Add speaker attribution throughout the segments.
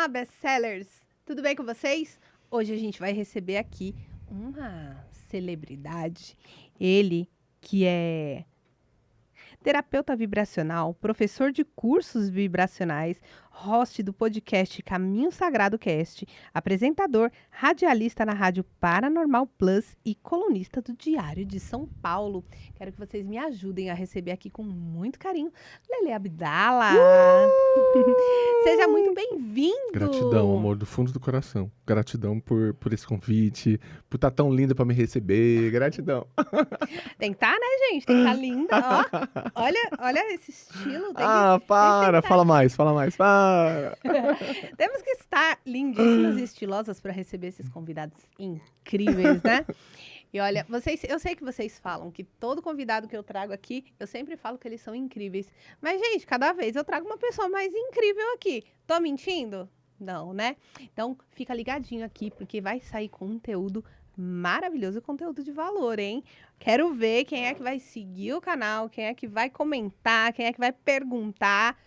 Speaker 1: Olá, best-sellers! Tudo bem com vocês? Hoje a gente vai receber aqui uma celebridade. Ele que é terapeuta vibracional, professor de cursos vibracionais, host do podcast Caminho Sagrado Cast, apresentador, radialista na Rádio Paranormal Plus e colunista do Diário de São Paulo. Quero que vocês me ajudem a receber aqui com muito carinho Lele Abdala. Seja muito bem-vindo!
Speaker 2: Gratidão, amor, do fundo do coração. Gratidão por esse convite, por estar tão linda para me receber. Gratidão.
Speaker 1: Tem que estar, né, gente? Tem que estar linda. Ó, olha esse estilo.
Speaker 2: Para! Fala mais, para!
Speaker 1: Temos que estar lindíssimas e estilosas para receber esses convidados incríveis, né? E olha, eu sei que vocês falam que todo convidado que eu trago aqui, eu sempre falo que eles são incríveis. Mas, gente, cada vez eu trago uma pessoa mais incrível aqui. Tô mentindo? Não, né? Então, fica ligadinho aqui, porque vai sair conteúdo maravilhoso, conteúdo de valor, hein? Quero ver quem é que vai seguir o canal, quem é que vai comentar, quem é que vai perguntar,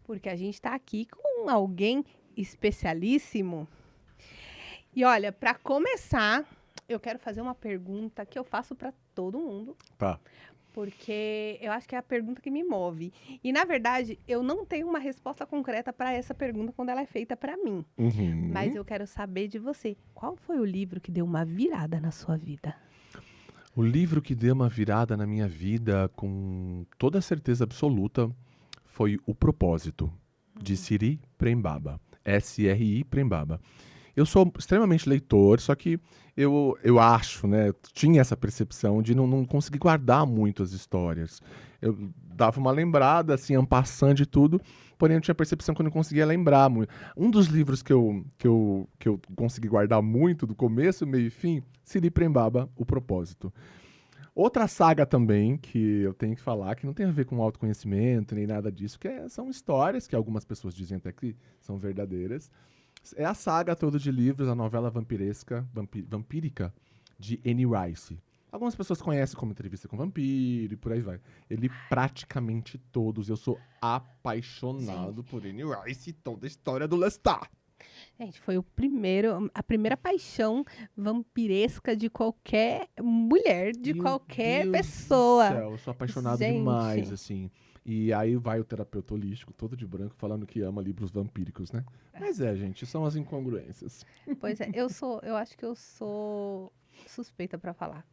Speaker 1: porque a gente tá aqui com alguém especialíssimo. E olha, para começar, eu quero fazer uma pergunta que eu faço para todo mundo.
Speaker 2: Tá.
Speaker 1: Porque eu acho que é a pergunta que me move. E, na verdade, eu não tenho uma resposta concreta para essa pergunta quando ela é feita para mim.
Speaker 2: Uhum.
Speaker 1: Mas eu quero saber de você. Qual foi o livro que deu uma virada na sua vida?
Speaker 2: O livro que deu uma virada na minha vida, com toda certeza absoluta, foi O Propósito, de Sri Prembaba. S-R-I Prembaba. Eu sou extremamente leitor, só que eu acho, né, tinha essa percepção de não conseguir guardar muito as histórias. Eu dava uma lembrada, assim, en passant de tudo, porém eu tinha a percepção que eu não conseguia lembrar muito. Um dos livros que eu consegui guardar muito, do começo, meio e fim, Sri Prembaba, O Propósito. Outra saga também que eu tenho que falar, que não tem a ver com autoconhecimento nem nada disso, são histórias que algumas pessoas dizem até que são verdadeiras. É a saga toda de livros, a novela vampírica de Anne Rice. Algumas pessoas conhecem como Entrevista com o Vampiro e por aí vai. Ele praticamente todos, eu sou apaixonado por Anne Rice e toda a história do Lestat.
Speaker 1: Gente, foi a primeira paixão vampiresca de qualquer mulher, de
Speaker 2: Meu
Speaker 1: qualquer
Speaker 2: Deus
Speaker 1: pessoa.
Speaker 2: do céu, eu sou apaixonado
Speaker 1: Gente.
Speaker 2: demais, assim. E aí vai o terapeuta holístico, todo de branco, falando que ama livros vampíricos, né? Mas gente, são as incongruências.
Speaker 1: Pois é, eu acho que eu sou suspeita pra falar.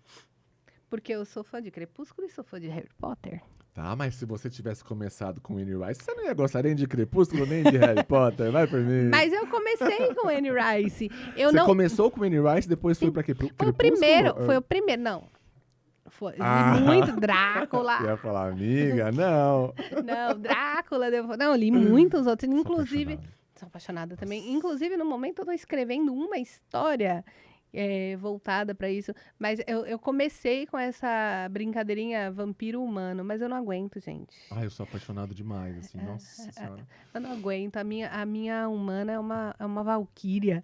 Speaker 1: Porque eu sou fã de Crepúsculo e sou fã de Harry Potter.
Speaker 2: Tá, mas se você tivesse começado com Anne Rice, você não ia gostar nem de Crepúsculo, nem de Harry Potter, vai por mim.
Speaker 1: Mas eu comecei com Anne Rice.
Speaker 2: Você começou com Anne Rice, depois foi pra Crepúsculo?
Speaker 1: Foi o primeiro, não. Foi li muito Drácula.
Speaker 2: Eu ia falar, amiga, não.
Speaker 1: Não, Drácula. Não, li muitos outros, inclusive.
Speaker 2: Apaixonado.
Speaker 1: Sou apaixonada também. Inclusive, no momento, eu tô escrevendo uma história voltada para isso. Mas eu comecei com essa brincadeirinha vampiro humano, mas eu não aguento, gente.
Speaker 2: Ai, eu sou apaixonado demais, assim, nossa senhora.
Speaker 1: Eu não aguento. A minha humana é uma valquíria.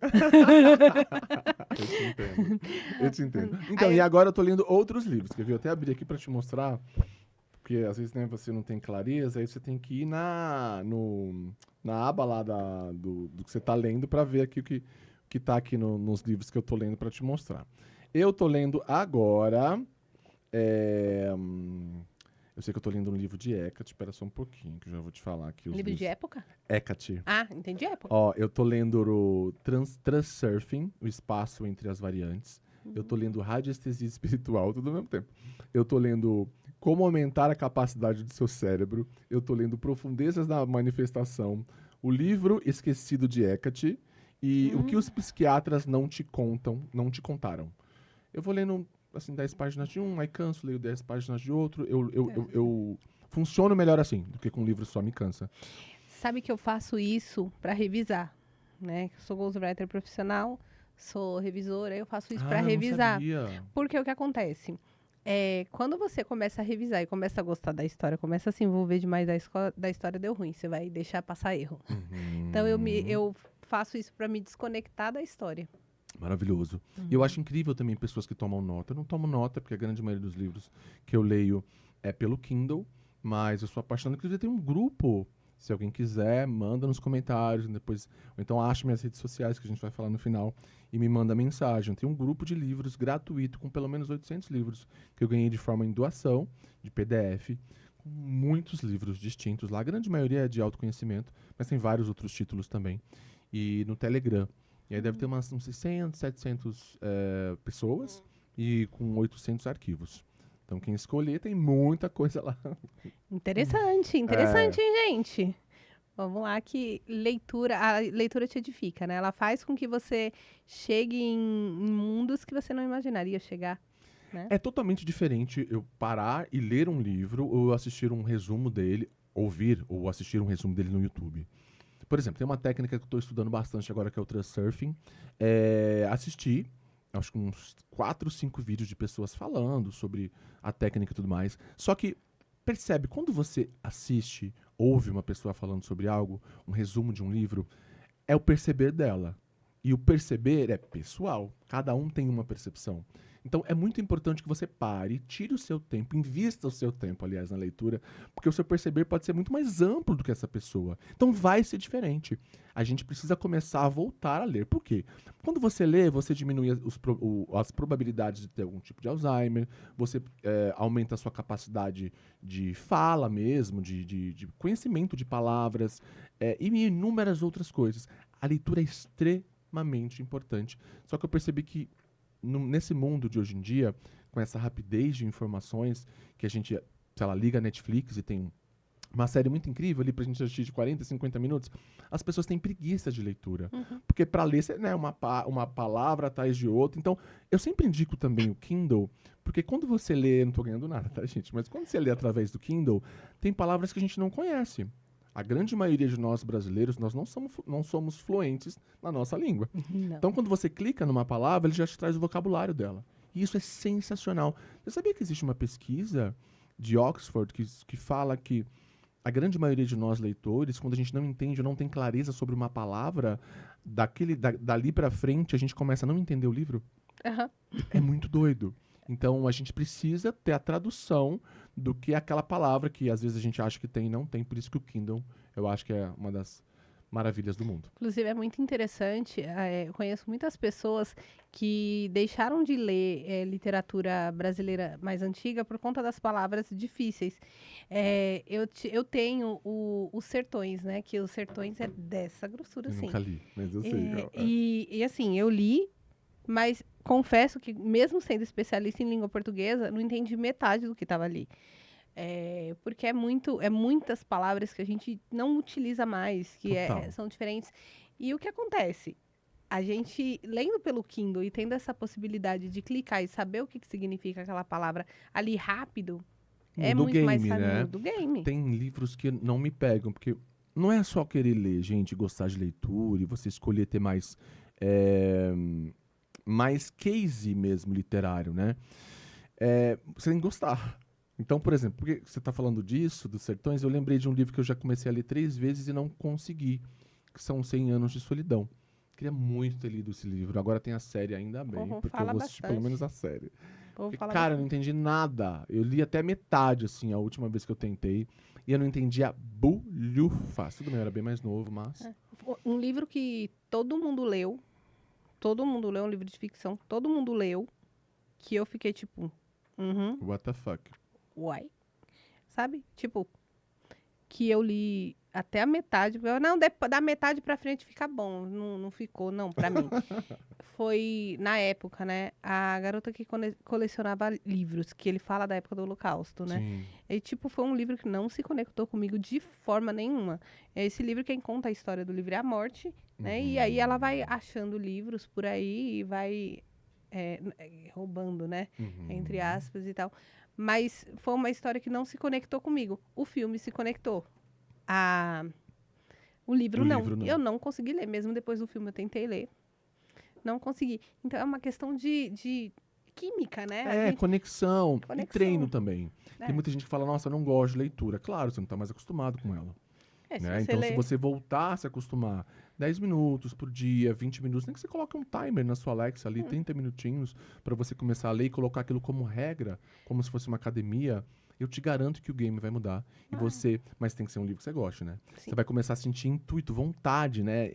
Speaker 2: Eu te entendo. Então, e agora eu tô lendo outros livros, quer ver? Eu até abri aqui pra te mostrar, porque às vezes, né, você não tem clareza, aí você tem que ir na aba lá do que você tá lendo pra ver aqui o que tá aqui nos livros que eu tô lendo pra te mostrar. Eu tô lendo agora... eu sei que eu tô lendo um livro de Hecate, espera só um pouquinho, que eu já vou te falar aqui.
Speaker 1: Livro de época?
Speaker 2: Hecate.
Speaker 1: Ah, entendi época.
Speaker 2: Ó, eu tô lendo o Transurfing, o espaço entre as variantes. Eu tô lendo Radiestesia Espiritual, tudo ao mesmo tempo. Eu tô lendo Como Aumentar a Capacidade do Seu Cérebro. Eu tô lendo Profundezas da Manifestação. O livro Esquecido de Hecate. E O que os psiquiatras não te contaram. Eu vou lendo, assim, 10 páginas de um, aí canso, leio 10 páginas de outro. Eu funciono melhor assim, do que com um livro só me cansa.
Speaker 1: Sabe que eu faço isso para revisar, né? Sou ghostwriter profissional, sou revisora, eu faço isso para revisar.
Speaker 2: Não sabia.
Speaker 1: Porque o que acontece? Quando você começa a revisar e começa a gostar da história, começa a se envolver demais da história, deu ruim, você vai deixar passar erro. Então eu faço isso para me desconectar da história.
Speaker 2: Maravilhoso. E eu acho incrível também pessoas que tomam nota. Eu não tomo nota, porque a grande maioria dos livros que eu leio é pelo Kindle, mas eu sou apaixonado. Inclusive, tem um grupo Se alguém quiser, manda nos comentários, depois, ou então acha minhas redes sociais, que a gente vai falar no final, e me manda mensagem. Tem um grupo de livros gratuito, com pelo menos 800 livros, que eu ganhei de forma em doação, de PDF, com muitos livros distintos lá. A grande maioria é de autoconhecimento, mas tem vários outros títulos também. E no Telegram. E aí deve ter uns 600, 700 pessoas e com 800 arquivos. Então, quem escolher, tem muita coisa lá.
Speaker 1: Interessante, hein, gente? Vamos lá que a leitura te edifica, né? Ela faz com que você chegue em mundos que você não imaginaria chegar, né?
Speaker 2: É totalmente diferente eu parar e ler um livro ou assistir um resumo dele, ouvir ou assistir um resumo dele no YouTube. Por exemplo, tem uma técnica que eu estou estudando bastante agora, que é o Transurfing. Assisti, acho que uns 4, 5 vídeos de pessoas falando sobre a técnica e tudo mais. Só que, percebe, quando você assiste, ouve uma pessoa falando sobre algo, um resumo de um livro, é o perceber dela. E o perceber é pessoal. Cada um tem uma percepção. Então, é muito importante que você pare, tire o seu tempo, invista o seu tempo, aliás, na leitura, porque o seu perceber pode ser muito mais amplo do que essa pessoa. Então, vai ser diferente. A gente precisa começar a voltar a ler. Por quê? Quando você lê, você diminui as probabilidades de ter algum tipo de Alzheimer, você aumenta a sua capacidade de fala mesmo, de conhecimento de palavras, e inúmeras outras coisas. A leitura é extremamente importante. Só que eu percebi que nesse mundo de hoje em dia, com essa rapidez de informações, que a gente, sei lá, liga a Netflix e tem uma série muito incrível ali pra gente assistir de 40, 50 minutos, as pessoas têm preguiça de leitura. Porque pra ler, né, uma palavra atrás de outra. Então, eu sempre indico também o Kindle, porque quando você lê, não tô ganhando nada, tá, gente? Mas quando você lê através do Kindle, tem palavras que a gente não conhece. A grande maioria de nós brasileiros, nós não somos fluentes na nossa língua.
Speaker 1: Não.
Speaker 2: Então, quando você clica numa palavra, ele já te traz o vocabulário dela. E isso é sensacional. Você sabia que existe uma pesquisa de Oxford que fala que a grande maioria de nós leitores, quando a gente não entende ou não tem clareza sobre uma palavra, dali pra frente a gente começa a não entender o livro?
Speaker 1: Aham.
Speaker 2: É muito doido. Então, a gente precisa ter a tradução do que é aquela palavra que às vezes a gente acha que tem e não tem. Por isso que o Kindle, eu acho que é uma das maravilhas do mundo.
Speaker 1: Inclusive, é muito interessante. Eu conheço muitas pessoas que deixaram de ler literatura brasileira mais antiga por conta das palavras difíceis. Eu tenho os Sertões, né? Que os Sertões é dessa grossura,
Speaker 2: Eu
Speaker 1: assim.
Speaker 2: nunca li, mas eu sei.
Speaker 1: E assim, eu li, mas confesso que, mesmo sendo especialista em língua portuguesa, não entendi metade do que estava ali. Porque é muitas palavras que a gente não utiliza mais, que
Speaker 2: Total.
Speaker 1: são diferentes. E o que acontece? A gente, lendo pelo Kindle e tendo essa possibilidade de clicar e saber o que significa aquela palavra ali rápido, é
Speaker 2: Do
Speaker 1: muito mais
Speaker 2: game,
Speaker 1: fácil
Speaker 2: né?
Speaker 1: do game.
Speaker 2: Tem livros que não me pegam, porque não é só querer ler, gente, gostar de leitura e você escolher ter mais case mesmo literário, né? Você tem que gostar. Então, por exemplo, porque você está falando disso, dos Sertões, eu lembrei de um livro que eu já comecei a ler 3 vezes e não consegui, que são 100 Anos de Solidão. Queria muito ter lido esse livro. Agora tem a série, ainda bem,
Speaker 1: Povo
Speaker 2: porque eu
Speaker 1: fala
Speaker 2: vou assistir pelo
Speaker 1: bastante.
Speaker 2: menos a série.
Speaker 1: Vou
Speaker 2: Porque,
Speaker 1: falar
Speaker 2: cara, eu não
Speaker 1: bastante.
Speaker 2: entendi nada. Eu li até metade, assim, a última vez que eu tentei. E eu não entendia bulhufas. Tudo bem, eu era bem mais novo, mas...
Speaker 1: Um livro que todo mundo leu, um livro de ficção, todo mundo leu, que eu fiquei tipo,
Speaker 2: What the fuck?
Speaker 1: uai, sabe? Tipo, que eu li até a metade, não, da metade pra frente fica bom, não ficou, não, pra mim. Foi, na época, né, a garota que colecionava livros, que ele fala da época do Holocausto, né?
Speaker 2: Sim.
Speaker 1: E, tipo, foi um livro que não se conectou comigo de forma nenhuma. Esse livro, quem conta a história do livro é a morte, né? E aí ela vai achando livros por aí e vai roubando, né? Entre aspas e tal. Mas foi uma história que não se conectou comigo. O filme se conectou. O livro não. Eu não consegui ler. Mesmo depois do filme eu tentei ler. Não consegui. Então é uma questão de química, né?
Speaker 2: Conexão. E treino também.
Speaker 1: É.
Speaker 2: Tem muita gente que fala, nossa, eu não gosto de leitura. Claro, você não está mais acostumado com ela. Né? Então, se você voltar a se acostumar 10 minutos por dia, 20 minutos, nem que você coloque um timer na sua Alexa ali, 30 minutinhos, para você começar a ler e colocar aquilo como regra, como se fosse uma academia, eu te garanto que o game vai mudar. E você... Mas tem que ser um livro que você goste, né?
Speaker 1: Sim.
Speaker 2: Você vai começar a sentir intuito, vontade, né?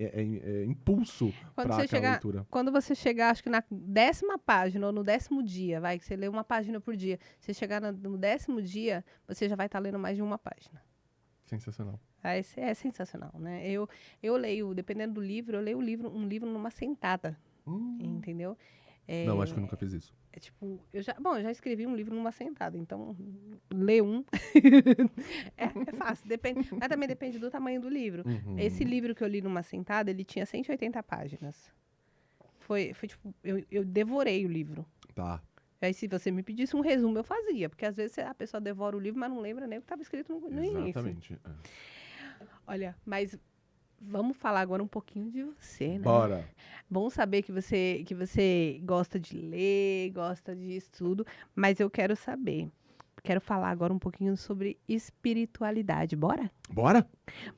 Speaker 2: Impulso para aquela leitura.
Speaker 1: Quando você chegar, acho que na 10ª página ou no 10º dia, vai, que você lê uma página por dia. Você chegar no 10º dia, você já vai estar lendo mais de uma página.
Speaker 2: Sensacional.
Speaker 1: É sensacional, né? Eu leio, dependendo do livro, eu leio um livro numa sentada, entendeu?
Speaker 2: Não, acho que eu nunca fiz isso.
Speaker 1: É tipo, eu já escrevi um livro numa sentada, então ler um é fácil, mas também depende do tamanho do livro. Esse livro que eu li numa sentada, ele tinha 180 páginas. Foi tipo, eu devorei o livro.
Speaker 2: Tá.
Speaker 1: Aí se você me pedisse um resumo, eu fazia, porque às vezes a pessoa devora o livro, mas não lembra nem o que estava escrito no início.
Speaker 2: Exatamente.
Speaker 1: Olha, mas vamos falar agora um pouquinho de você, né?
Speaker 2: Bora.
Speaker 1: Bom saber que você gosta de ler, gosta de estudo, mas eu quero falar agora um pouquinho sobre espiritualidade. Bora?
Speaker 2: Bora?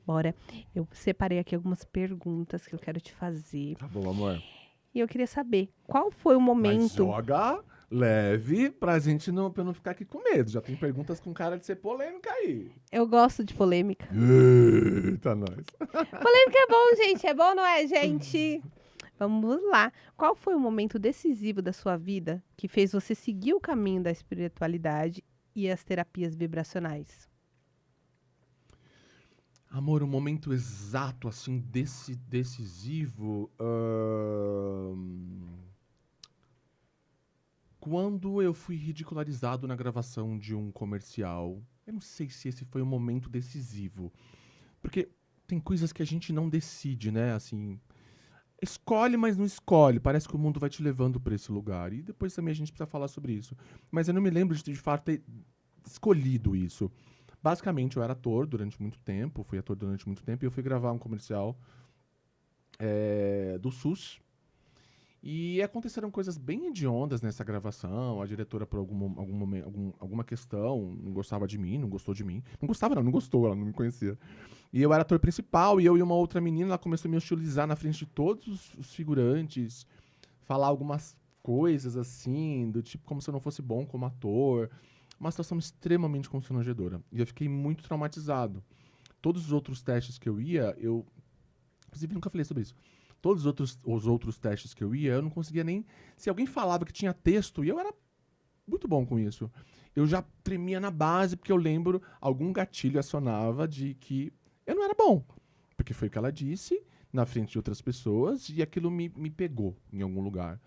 Speaker 1: Bora. Eu separei aqui algumas perguntas que eu quero te fazer.
Speaker 2: Tá bom, amor.
Speaker 1: E eu queria saber, qual foi o
Speaker 2: Mas
Speaker 1: momento...
Speaker 2: joga leve pra gente pra eu não ficar aqui com medo. Já tem perguntas com cara de ser polêmica aí.
Speaker 1: Eu gosto de polêmica.
Speaker 2: Eita, nós.
Speaker 1: Polêmica é bom, gente. É bom, não é, gente? Vamos lá. Qual foi o momento decisivo da sua vida que fez você seguir o caminho da espiritualidade e as terapias vibracionais?
Speaker 2: Amor, um momento exato, assim, decisivo. Quando eu fui ridicularizado na gravação de um comercial. Eu não sei se esse foi um momento decisivo. Porque tem coisas que a gente não decide, né? Assim, escolhe, mas não escolhe. Parece que o mundo vai te levando para esse lugar. E depois também a gente precisa falar sobre isso. Mas eu não me lembro de fato ter escolhido isso. Basicamente, eu era ator durante muito tempo. Fui ator durante muito tempo. E eu fui gravar um comercial do SUS. E aconteceram coisas bem hediondas nessa gravação. A diretora, por alguma questão, não gostava de mim, não gostou de mim. Não gostava não, não gostou, ela não me conhecia. E eu era ator principal, e eu e uma outra menina, ela começou a me hostilizar na frente de todos os figurantes, falar algumas coisas assim, do tipo como se eu não fosse bom como ator. Uma situação extremamente constrangedora. E eu fiquei muito traumatizado. Todos os outros testes que eu ia, inclusive, nunca falei sobre isso. Todos os outros testes que eu ia, eu não conseguia nem... Se alguém falava que tinha texto, e eu era muito bom com isso, eu já tremia na base, porque eu lembro, algum gatilho acionava de que eu não era bom. Porque foi o que ela disse, na frente de outras pessoas, e aquilo me pegou em algum lugar.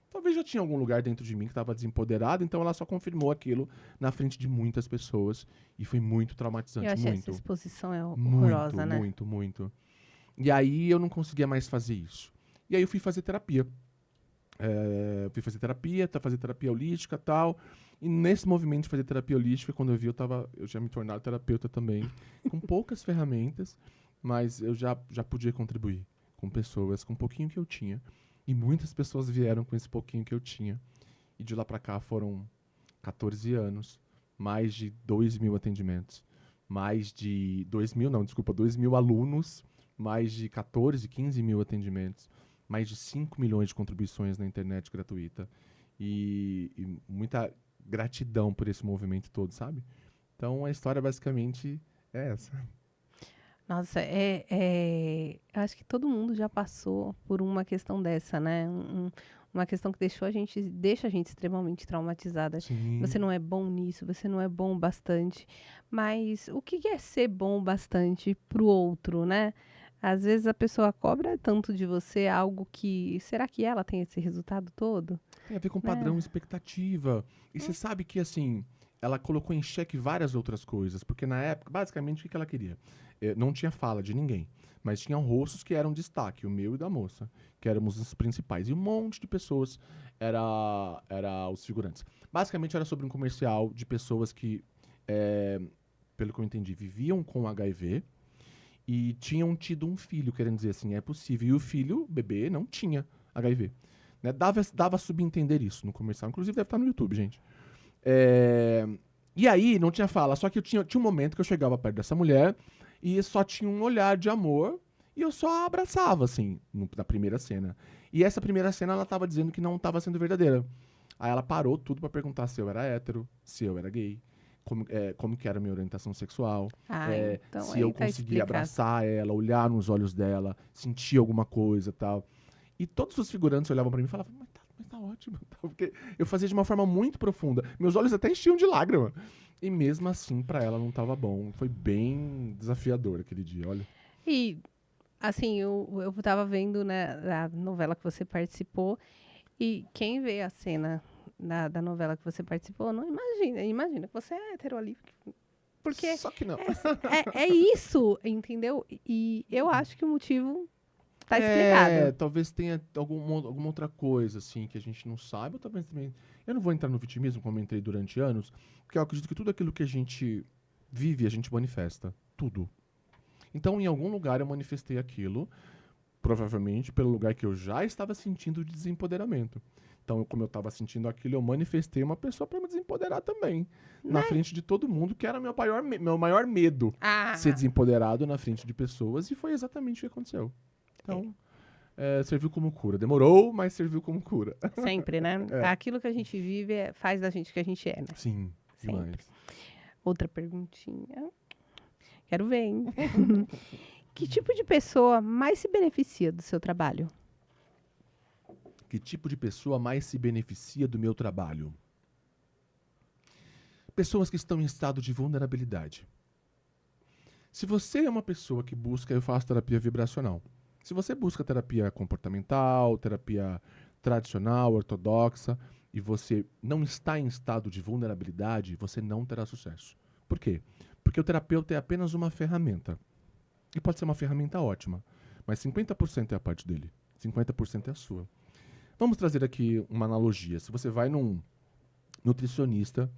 Speaker 2: Talvez já tinha algum lugar dentro de mim que estava desempoderado, então ela só confirmou aquilo na frente de muitas pessoas. E foi muito traumatizante,
Speaker 1: Eu acho que
Speaker 2: muito.
Speaker 1: essa exposição é horrorosa,
Speaker 2: muito,
Speaker 1: né?
Speaker 2: Muito, muito. E aí eu não conseguia mais fazer isso. E aí eu fui fazer terapia. Fazer terapia holística e tal. E nesse movimento de fazer terapia holística, quando eu vi, eu tinha me tornado terapeuta também. Com poucas ferramentas, mas eu já podia contribuir com pessoas, com um pouquinho que eu tinha. E muitas pessoas vieram com esse pouquinho que eu tinha. E de lá pra cá foram 14 anos, mais de 2.000 atendimentos. Mais de 2.000 alunos, mais de 14, 15 mil atendimentos, mais de 5 milhões de contribuições na internet gratuita e muita gratidão por esse movimento todo, sabe? Então a história basicamente é essa.
Speaker 1: Nossa, acho que todo mundo já passou por uma questão dessa, né? Uma questão que deixa a gente extremamente traumatizada.
Speaker 2: Sim.
Speaker 1: Você não é bom nisso, você não é bom o bastante. Mas o que é ser bom o bastante pro outro, né? Às vezes a pessoa cobra tanto de você algo que... Será que ela tem esse resultado todo?
Speaker 2: Tem a ver com padrão e expectativa. E você sabe que, assim, ela colocou em xeque várias outras coisas. Porque na época, basicamente, o que ela queria? Não tinha fala de ninguém. Mas tinham rostos que eram destaque, o meu e da moça, que éramos os principais. E um monte de pessoas era os figurantes. Basicamente, era sobre um comercial de pessoas que, pelo que eu entendi, viviam com HIV... E tinham tido um filho, querendo dizer assim, é possível. E o filho, o bebê, não tinha HIV. Né? Dava a subentender isso no comercial. Inclusive deve estar no YouTube, gente. E aí, não tinha fala. Só que tinha um momento que eu chegava perto dessa mulher e só tinha um olhar de amor. E eu só abraçava, assim, na primeira cena. E essa primeira cena, ela tava dizendo que não tava sendo verdadeira. Aí ela parou tudo pra perguntar se eu era hétero, se eu era gay. como que era a minha orientação sexual,
Speaker 1: Então
Speaker 2: se
Speaker 1: aí
Speaker 2: eu
Speaker 1: tá
Speaker 2: conseguia
Speaker 1: explicado.
Speaker 2: abraçar ela, olhar nos olhos dela, sentir alguma coisa e tal. E todos os figurantes olhavam pra mim e falavam, mas tá ótimo. Porque eu fazia de uma forma muito profunda. Meus olhos até enchiam de lágrima. E mesmo assim, pra ela não tava bom. Foi bem desafiador aquele dia, olha.
Speaker 1: E, assim, eu tava vendo, né, a novela que você participou, e quem vê a cena da novela que você participou, não imagina que você é hétero ali. Porque
Speaker 2: Só que não.
Speaker 1: é isso, entendeu? E eu acho que o motivo tá explicado.
Speaker 2: Talvez tenha alguma outra coisa, assim, que a gente não sabe. Ou talvez também... Eu não vou entrar no vitimismo, como eu entrei durante anos, porque eu acredito que tudo aquilo que a gente vive, a gente manifesta. Tudo. Então, em algum lugar eu manifestei aquilo, provavelmente pelo lugar que eu já estava sentindo de desempoderamento. Então, como eu estava sentindo aquilo, eu manifestei uma pessoa para me desempoderar também. Na frente de todo mundo, que era meu maior medo. Ser desempoderado na frente de pessoas, e foi exatamente o que aconteceu. Então, serviu como cura. Demorou, mas serviu como cura.
Speaker 1: Sempre, né? Aquilo que a gente vive faz da gente o que a gente é, né?
Speaker 2: Sim, demais.
Speaker 1: Sempre. Outra perguntinha. Quero ver, hein? Que tipo de pessoa mais se beneficia do seu trabalho?
Speaker 2: Que tipo de pessoa mais se beneficia do meu trabalho? Pessoas que estão em estado de vulnerabilidade. Se você é uma pessoa que busca, eu faço terapia vibracional. Se você busca terapia comportamental, terapia tradicional, ortodoxa, e você não está em estado de vulnerabilidade, você não terá sucesso. Por quê? Porque o terapeuta é apenas uma ferramenta. E pode ser uma ferramenta ótima, mas 50% é a parte dele, 50% é a sua. Vamos trazer aqui uma analogia. Se você vai num nutricionista,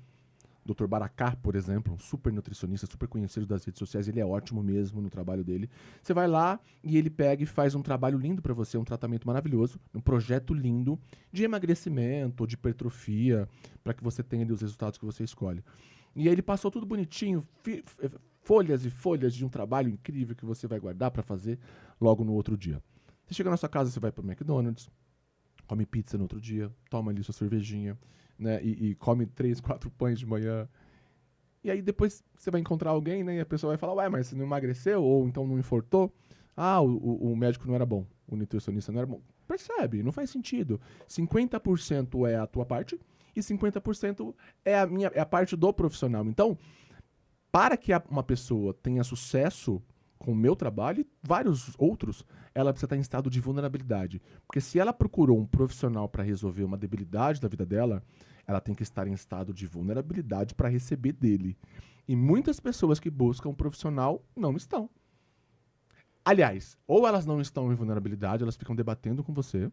Speaker 2: Dr. Baracá, por exemplo, um super nutricionista, super conhecido das redes sociais, ele é ótimo mesmo no trabalho dele. Você vai lá e ele pega e faz um trabalho lindo pra você, um tratamento maravilhoso, um projeto lindo de emagrecimento ou de hipertrofia, para que você tenha ali os resultados que você escolhe. E aí ele passou tudo bonitinho, folhas e folhas de um trabalho incrível que você vai guardar pra fazer logo no outro dia. Você chega na sua casa, você vai pro McDonald's, come pizza no outro dia, toma ali sua cervejinha, né, e come 3, 4 pães de manhã. E aí depois você vai encontrar alguém, né, e a pessoa vai falar, ué, mas você não emagreceu? Ou então não enfortou? Ah, o médico não era bom, o nutricionista não era bom. Percebe, não faz sentido. 50% é a tua parte e 50% é a parte do profissional. Então, para que uma pessoa tenha sucesso com o meu trabalho e vários outros, ela precisa estar em estado de vulnerabilidade. Porque se ela procurou um profissional para resolver uma debilidade da vida dela, ela tem que estar em estado de vulnerabilidade para receber dele. E muitas pessoas que buscam um profissional não estão. Aliás, ou elas não estão em vulnerabilidade, elas ficam debatendo com você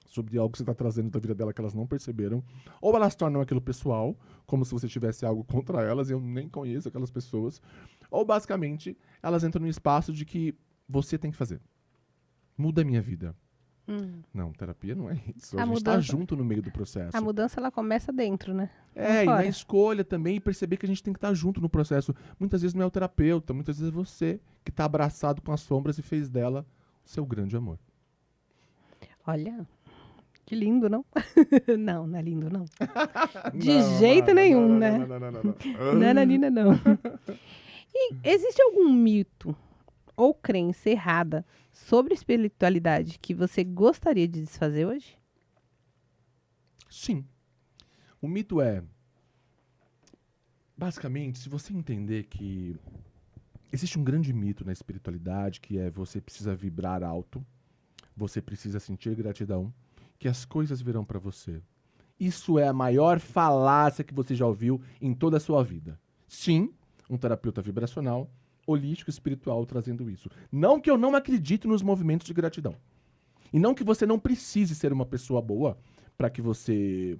Speaker 2: sobre algo que você está trazendo da vida dela que elas não perceberam, ou elas tornam aquilo pessoal, como se você tivesse algo contra elas, e eu nem conheço aquelas pessoas, ou basicamente elas entram no espaço de que você tem que fazer. Muda a minha vida. Não, terapia não é isso. A gente está junto no meio do processo.
Speaker 1: A mudança, ela começa dentro, né?
Speaker 2: E na escolha também, e perceber que a gente tem que estar junto no processo. Muitas vezes não é o terapeuta, muitas vezes é você que está abraçado com as sombras e fez dela o seu grande amor.
Speaker 1: Olha, que lindo, não? Não, não é lindo, não. De jeito nenhum, né? Nananina, não. E existe algum mito ou crença errada sobre espiritualidade que você gostaria de desfazer hoje?
Speaker 2: Sim. O mito é, basicamente, se você entender que existe um grande mito na espiritualidade, que é você precisa vibrar alto, você precisa sentir gratidão, que as coisas virão para você. Isso é a maior falácia que você já ouviu em toda a sua vida. Sim, um terapeuta vibracional, holístico, espiritual trazendo isso. Não que eu não acredite nos movimentos de gratidão. E não que você não precise ser uma pessoa boa para que você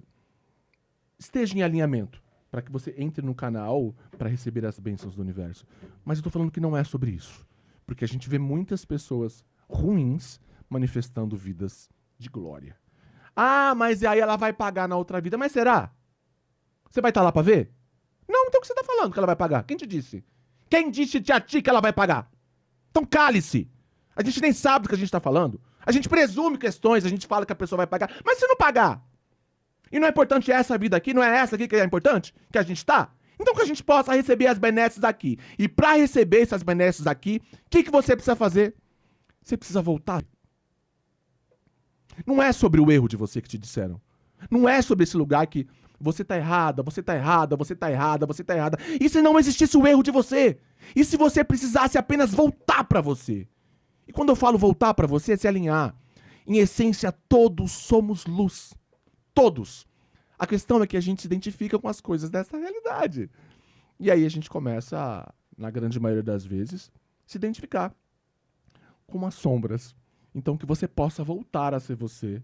Speaker 2: esteja em alinhamento, para que você entre no canal para receber as bênçãos do universo. Mas eu tô falando que não é sobre isso. Porque a gente vê muitas pessoas ruins manifestando vidas de glória. Ah, mas aí ela vai pagar na outra vida. Mas será? Você vai estar lá para ver? Não, então o que você tá falando que ela vai pagar? Quem te disse? Quem disse a ti que ela vai pagar? Então cale-se. A gente nem sabe do que a gente tá falando. A gente presume questões, a gente fala que a pessoa vai pagar. Mas se não pagar? E não é importante essa vida aqui? Não é essa aqui que é importante? Que a gente tá? Então que a gente possa receber as benesses aqui. E para receber essas benesses aqui, o que você precisa fazer? Você precisa voltar. Não é sobre o erro de você que te disseram. Não é sobre esse lugar que você tá errada, você tá errada, você tá errada, você tá errada. E se não existisse o erro de você? E se você precisasse apenas voltar para você? E quando eu falo voltar para você, é se alinhar. Em essência, todos somos luz. Todos. A questão é que a gente se identifica com as coisas dessa realidade. E aí a gente começa, na grande maioria das vezes, se identificar com as sombras. Então que você possa voltar a ser você.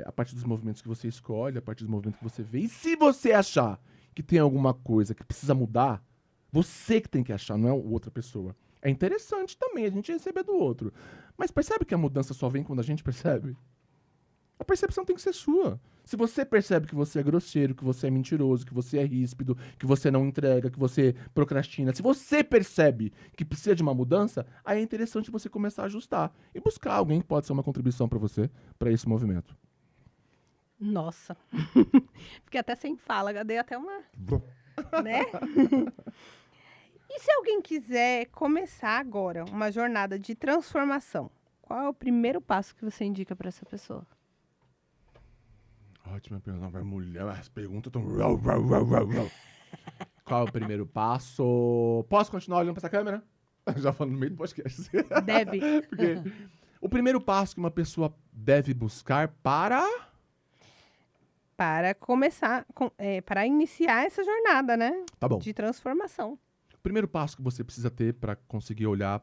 Speaker 2: A partir dos movimentos que você escolhe, a partir dos movimentos que você vê. E se você achar que tem alguma coisa que precisa mudar, você que tem que achar, não é outra pessoa. É interessante também a gente receber do outro. Mas percebe que a mudança só vem quando a gente percebe? A percepção tem que ser sua. Se você percebe que você é grosseiro, que você é mentiroso, que você é ríspido, que você não entrega, que você procrastina, se você percebe que precisa de uma mudança, aí é interessante você começar a ajustar e buscar alguém que pode ser uma contribuição para você, para esse movimento.
Speaker 1: Nossa. Fiquei até sem fala, dei até uma... né? E se alguém quiser começar agora uma jornada de transformação, qual é o primeiro passo que você indica para essa pessoa?
Speaker 2: Ótima pergunta. Mulher, as perguntas estão... Qual é o primeiro passo? Posso continuar olhando para essa câmera? Já falando no meio do podcast.
Speaker 1: Deve.
Speaker 2: Porque o primeiro passo que uma pessoa deve buscar para
Speaker 1: começar, para iniciar essa jornada, né?
Speaker 2: Tá bom.
Speaker 1: De transformação.
Speaker 2: O primeiro passo que você precisa ter para conseguir olhar,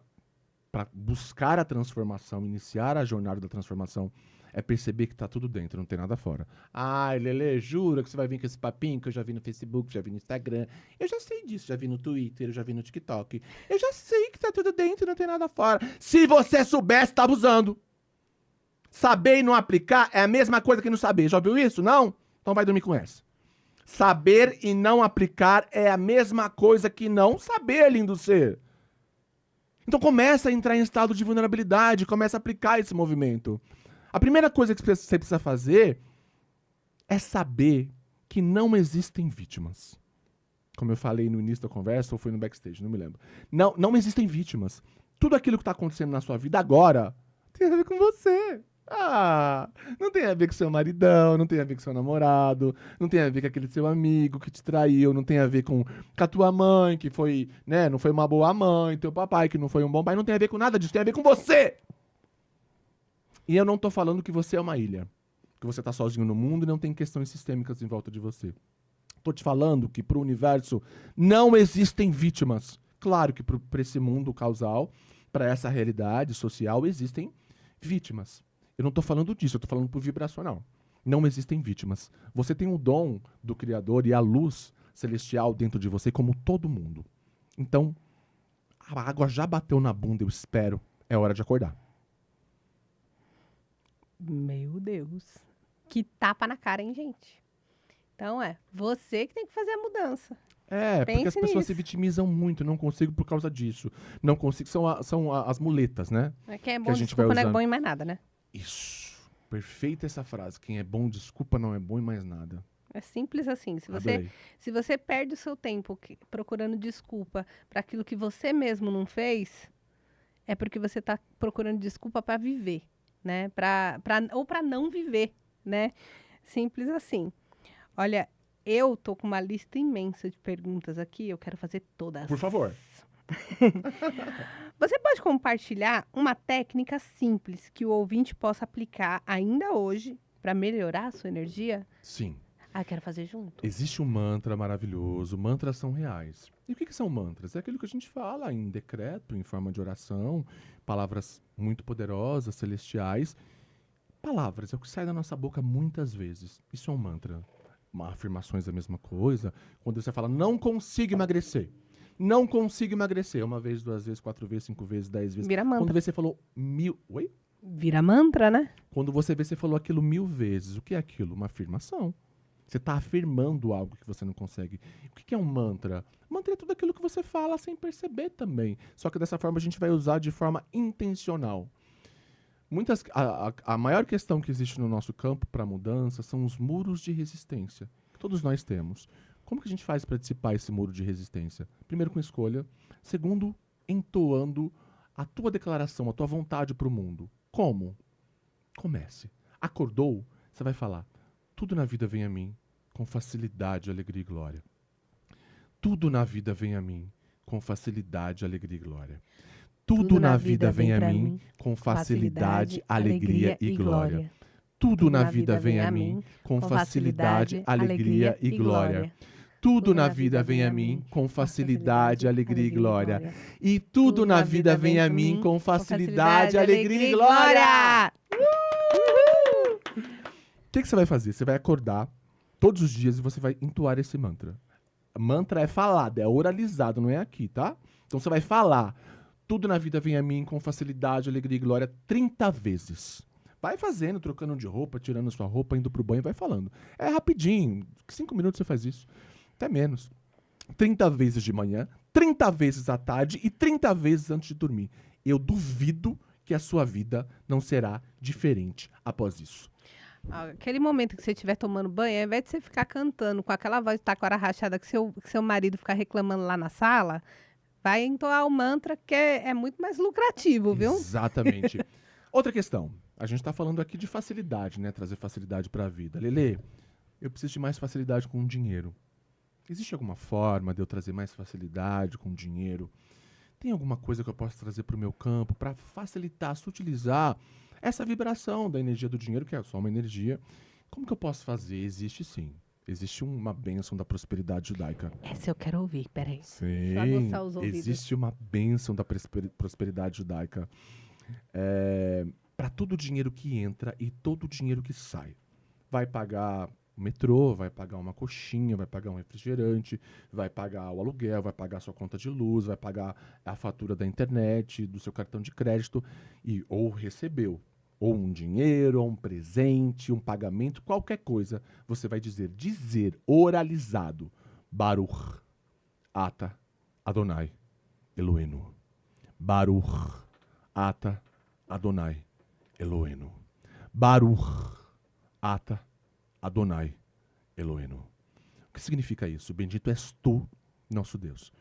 Speaker 2: para buscar a transformação, iniciar a jornada da transformação, é perceber que tá tudo dentro, não tem nada fora. Ai, Lelê, jura que você vai vir com esse papinho que eu já vi no Facebook, já vi no Instagram. Eu já sei disso, já vi no Twitter, eu já vi no TikTok. Eu já sei que tá tudo dentro, não tem nada fora. Se você soubesse, tá abusando. Saber e não aplicar é a mesma coisa que não saber. Já ouviu isso? Não? Então vai dormir com essa. Saber e não aplicar é a mesma coisa que não saber, lindo ser. Então começa a entrar em estado de vulnerabilidade, começa a aplicar esse movimento. A primeira coisa que você precisa fazer é saber que não existem vítimas. Como eu falei no início da conversa, ou foi no backstage, não me lembro. Não existem vítimas. Tudo aquilo que está acontecendo na sua vida agora tem a ver com você. Não tem a ver com seu maridão, não tem a ver com seu namorado, não tem a ver com aquele seu amigo que te traiu, não tem a ver com a tua mãe, que foi, né, não foi uma boa mãe, teu papai, que não foi um bom pai, não tem a ver com nada disso, tem a ver com você! E eu não tô falando que você é uma ilha, que você tá sozinho no mundo e não tem questões sistêmicas em volta de você. Tô te falando que pro universo não existem vítimas. Claro que pra esse mundo causal, pra essa realidade social, existem vítimas. Eu não tô falando disso, eu tô falando pro vibracional. Não existem vítimas. Você tem o dom do Criador e a luz celestial dentro de você, como todo mundo. Então, a água já bateu na bunda, eu espero. É hora de acordar.
Speaker 1: Meu Deus. Que tapa na cara, hein, gente? Então você que tem que fazer a mudança.
Speaker 2: Porque as pessoas
Speaker 1: nisso.
Speaker 2: se vitimizam muito. Não consigo por causa disso. Não consigo. São as muletas, né?
Speaker 1: Que é bom,
Speaker 2: que a gente
Speaker 1: desculpa,
Speaker 2: vai
Speaker 1: não é
Speaker 2: usando.
Speaker 1: bom em mais nada, né?
Speaker 2: Isso. Perfeita essa frase. Quem é bom, desculpa, não é bom em mais nada.
Speaker 1: É simples assim. Se você perde o seu tempo procurando desculpa para aquilo que você mesmo não fez, é porque você está procurando desculpa para viver, né? Ou para não viver, né? Simples assim. Olha, eu tô com uma lista imensa de perguntas aqui, eu quero fazer todas.
Speaker 2: Por favor.
Speaker 1: Você pode compartilhar uma técnica simples que o ouvinte possa aplicar ainda hoje para melhorar a sua energia?
Speaker 2: Sim.
Speaker 1: Quero fazer junto.
Speaker 2: Existe um mantra maravilhoso. Mantras são reais. E o que são mantras? É aquilo que a gente fala em decreto, em forma de oração, palavras muito poderosas, celestiais. Palavras, é o que sai da nossa boca muitas vezes. Isso é um mantra. Afirmações é a mesma coisa. Quando você fala, não consigo emagrecer. Não consigo emagrecer. Uma vez, 2 vezes, 4 vezes, 5 vezes, 10 vezes.
Speaker 1: Vira mantra.
Speaker 2: Quando você falou 1000... Oi?
Speaker 1: Vira mantra, né?
Speaker 2: Quando você falou aquilo 1000 vezes. O que é aquilo? Uma afirmação. Você está afirmando algo que você não consegue. O que é um mantra? Mantra é tudo aquilo que você fala sem perceber também. Só que dessa forma a gente vai usar de forma intencional. A maior questão que existe no nosso campo para mudança são os muros de resistência. Que todos nós temos. Como que a gente faz para dissipar esse muro de resistência? Primeiro, com escolha. Segundo, entoando a tua declaração, a tua vontade para o mundo. Como? Comece. Acordou? Você vai falar: tudo na vida vem a mim com facilidade, alegria e glória. Tudo na vida vem a mim com facilidade, alegria e glória. Tudo na vida vem a mim com facilidade, alegria e glória. Tudo na vida vem a mim com facilidade, alegria e glória. Tudo na vida vem a mim com facilidade, alegria e glória. E tudo na vida vem a mim com facilidade, alegria e glória. O que você vai fazer? Você vai acordar todos os dias e você vai entoar esse mantra. Mantra é falado, é oralizado, não é aqui, tá? Então você vai falar: tudo na vida vem a mim com facilidade, alegria e glória 30 vezes. Vai fazendo, trocando de roupa, tirando sua roupa, indo pro banho, vai falando. É rapidinho, 5 minutos você faz isso. Até menos. 30 vezes de manhã, 30 vezes à tarde e 30 vezes antes de dormir. Eu duvido que a sua vida não será diferente após isso.
Speaker 1: Aquele momento que você estiver tomando banho, ao invés de você ficar cantando com aquela voz de taquara rachada que seu marido ficar reclamando lá na sala, vai entoar o mantra, que é muito mais lucrativo, viu?
Speaker 2: Exatamente. Outra questão. A gente está falando aqui de facilidade, né? Trazer facilidade para a vida. Lelê, eu preciso de mais facilidade com o dinheiro. Existe alguma forma de eu trazer mais facilidade com o dinheiro? Tem alguma coisa que eu possa trazer para o meu campo para facilitar, sutilizar essa vibração da energia do dinheiro, que é só uma energia? Como que eu posso fazer? Existe sim. Existe uma bênção da prosperidade judaica.
Speaker 1: Essa eu quero ouvir, peraí.
Speaker 2: Sim,
Speaker 1: aguçar os ouvidos.
Speaker 2: existe uma bênção da prosperidade judaica. Para todo o dinheiro que entra e todo o dinheiro que sai. Vai pagar o metrô, vai pagar uma coxinha, vai pagar um refrigerante, vai pagar o aluguel, vai pagar a sua conta de luz, vai pagar a fatura da internet, do seu cartão de crédito, ou recebeu, ou um dinheiro, ou um presente, um pagamento, qualquer coisa, você vai dizer oralizado: Baruch Ata Adonai Eloheinu. Baruch Ata Adonai Eloheinu. Baruch Ata Adonai Eloheinu. O que significa isso? Bendito és tu, nosso Deus.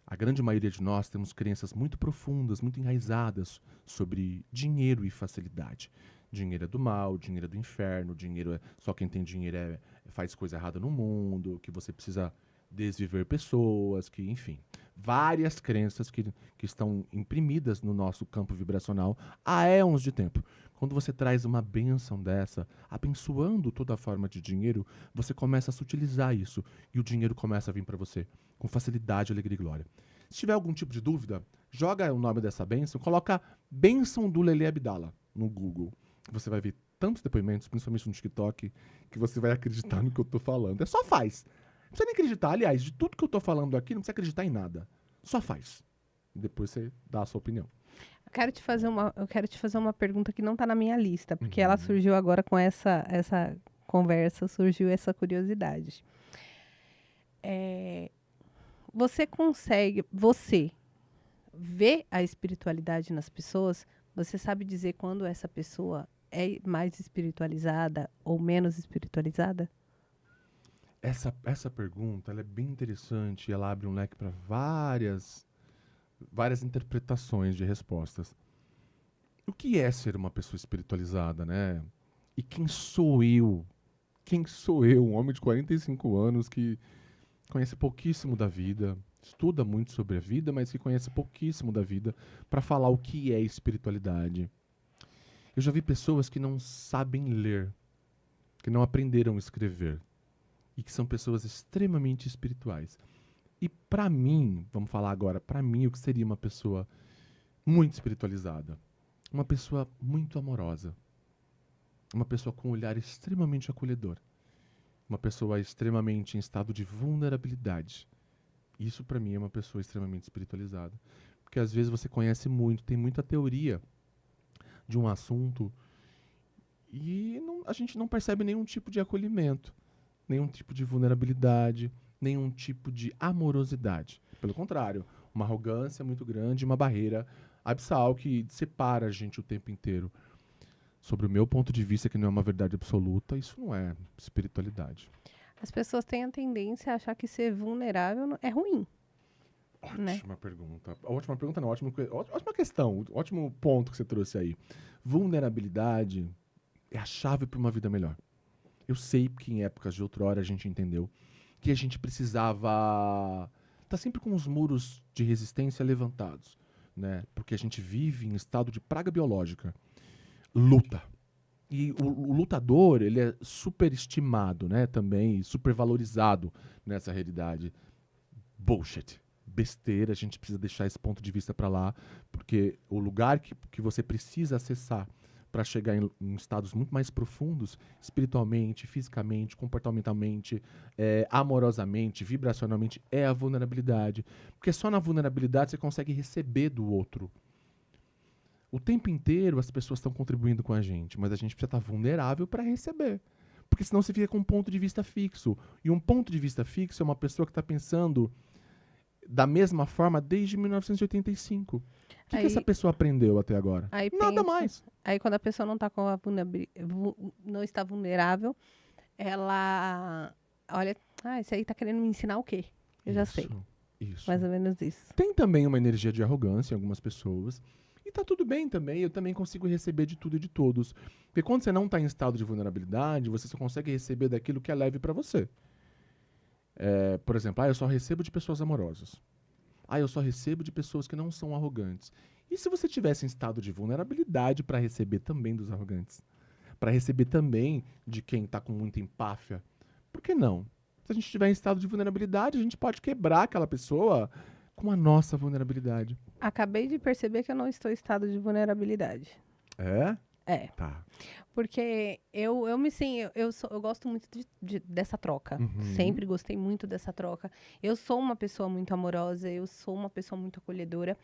Speaker 2: A grande maioria de nós temos crenças muito profundas, muito enraizadas sobre dinheiro e facilidade. Dinheiro é do mal, dinheiro é do inferno, dinheiro é só quem tem dinheiro faz coisa errada no mundo, que você precisa desviver pessoas, que, enfim, várias crenças que estão imprimidas no nosso campo vibracional há éons de tempo. Quando você traz uma bênção dessa, abençoando toda a forma de dinheiro, você começa a sutilizar isso e o dinheiro começa a vir para você com facilidade, alegria e glória. Se tiver algum tipo de dúvida, joga o nome dessa bênção, coloca bênção do Lelê Abdala no Google. Você vai ver tantos depoimentos, principalmente no TikTok, que você vai acreditar no que eu tô falando. Só faz. Não precisa nem acreditar. Aliás, de tudo que eu tô falando aqui, não precisa acreditar em nada. Só faz. E depois você dá a sua opinião.
Speaker 1: Eu quero te fazer uma pergunta que não está na minha lista, porque ela surgiu agora com essa conversa, surgiu essa curiosidade. Você vê a espiritualidade nas pessoas? Você sabe dizer quando essa pessoa é mais espiritualizada ou menos espiritualizada?
Speaker 2: Essa pergunta ela é bem interessante e ela abre um leque para várias interpretações de respostas. O que é ser uma pessoa espiritualizada, né? E quem sou eu? Quem sou eu, um homem de 45 anos que conhece pouquíssimo da vida, estuda muito sobre a vida, mas que conhece pouquíssimo da vida, para falar o que é espiritualidade? Eu já vi pessoas que não sabem ler, que não aprenderam a escrever, e que são pessoas extremamente espirituais. E para mim, vamos falar agora, para mim o que seria uma pessoa muito espiritualizada? Uma pessoa muito amorosa. Uma pessoa com um olhar extremamente acolhedor. Uma pessoa extremamente em estado de vulnerabilidade. Isso para mim é uma pessoa extremamente espiritualizada. Porque às vezes você conhece muito, tem muita teoria de um assunto e a gente não percebe nenhum tipo de acolhimento, nenhum tipo de vulnerabilidade, nenhum tipo de amorosidade. Pelo contrário, uma arrogância muito grande, uma barreira abissal que separa a gente o tempo inteiro. Sobre o meu ponto de vista, que não é uma verdade absoluta, isso não é espiritualidade.
Speaker 1: As pessoas têm a tendência a achar que ser vulnerável é ruim. Né?
Speaker 2: Ótima pergunta. Ótima pergunta não, ótima questão, ótimo ponto que você trouxe aí. Vulnerabilidade é a chave para uma vida melhor. Eu sei que em épocas de outrora a gente entendeu que a gente precisava estar sempre com os muros de resistência levantados, né? Porque a gente vive em estado de praga biológica. Luta. E o lutador, ele é superestimado, né? Também supervalorizado nessa realidade. Bullshit. Besteira, a gente precisa deixar esse ponto de vista para lá, porque o lugar que você precisa acessar para chegar em estados muito mais profundos, espiritualmente, fisicamente, comportamentalmente, amorosamente, vibracionalmente, é a vulnerabilidade. Porque só na vulnerabilidade você consegue receber do outro. O tempo inteiro as pessoas estão contribuindo com a gente, mas a gente precisa estar vulnerável para receber. Porque senão você fica com um ponto de vista fixo. E um ponto de vista fixo é uma pessoa que está pensando da mesma forma desde 1985. O que essa pessoa aprendeu até agora? Nada mais.
Speaker 1: Aí quando a pessoa não está com a não está vulnerável, ela olha, esse aí está querendo me ensinar o quê? Eu já sei.
Speaker 2: Isso.
Speaker 1: Mais ou menos isso.
Speaker 2: Tem também uma energia de arrogância em algumas pessoas. E tá tudo bem também, eu também consigo receber de tudo e de todos. Porque quando você não está em estado de vulnerabilidade, você só consegue receber daquilo que é leve para você. Por exemplo, eu só recebo de pessoas amorosas. Eu só recebo de pessoas que não são arrogantes. E se você tivesse em estado de vulnerabilidade para receber também dos arrogantes? Para receber também de quem está com muita empáfia? Por que não? Se a gente estiver em estado de vulnerabilidade, a gente pode quebrar aquela pessoa com a nossa vulnerabilidade.
Speaker 1: Acabei de perceber que eu não estou em estado de vulnerabilidade.
Speaker 2: É?
Speaker 1: É.
Speaker 2: Tá.
Speaker 1: Porque eu gosto muito dessa troca.
Speaker 2: Uhum.
Speaker 1: Sempre gostei muito dessa troca. Eu sou uma pessoa muito amorosa, eu sou uma pessoa muito acolhedora,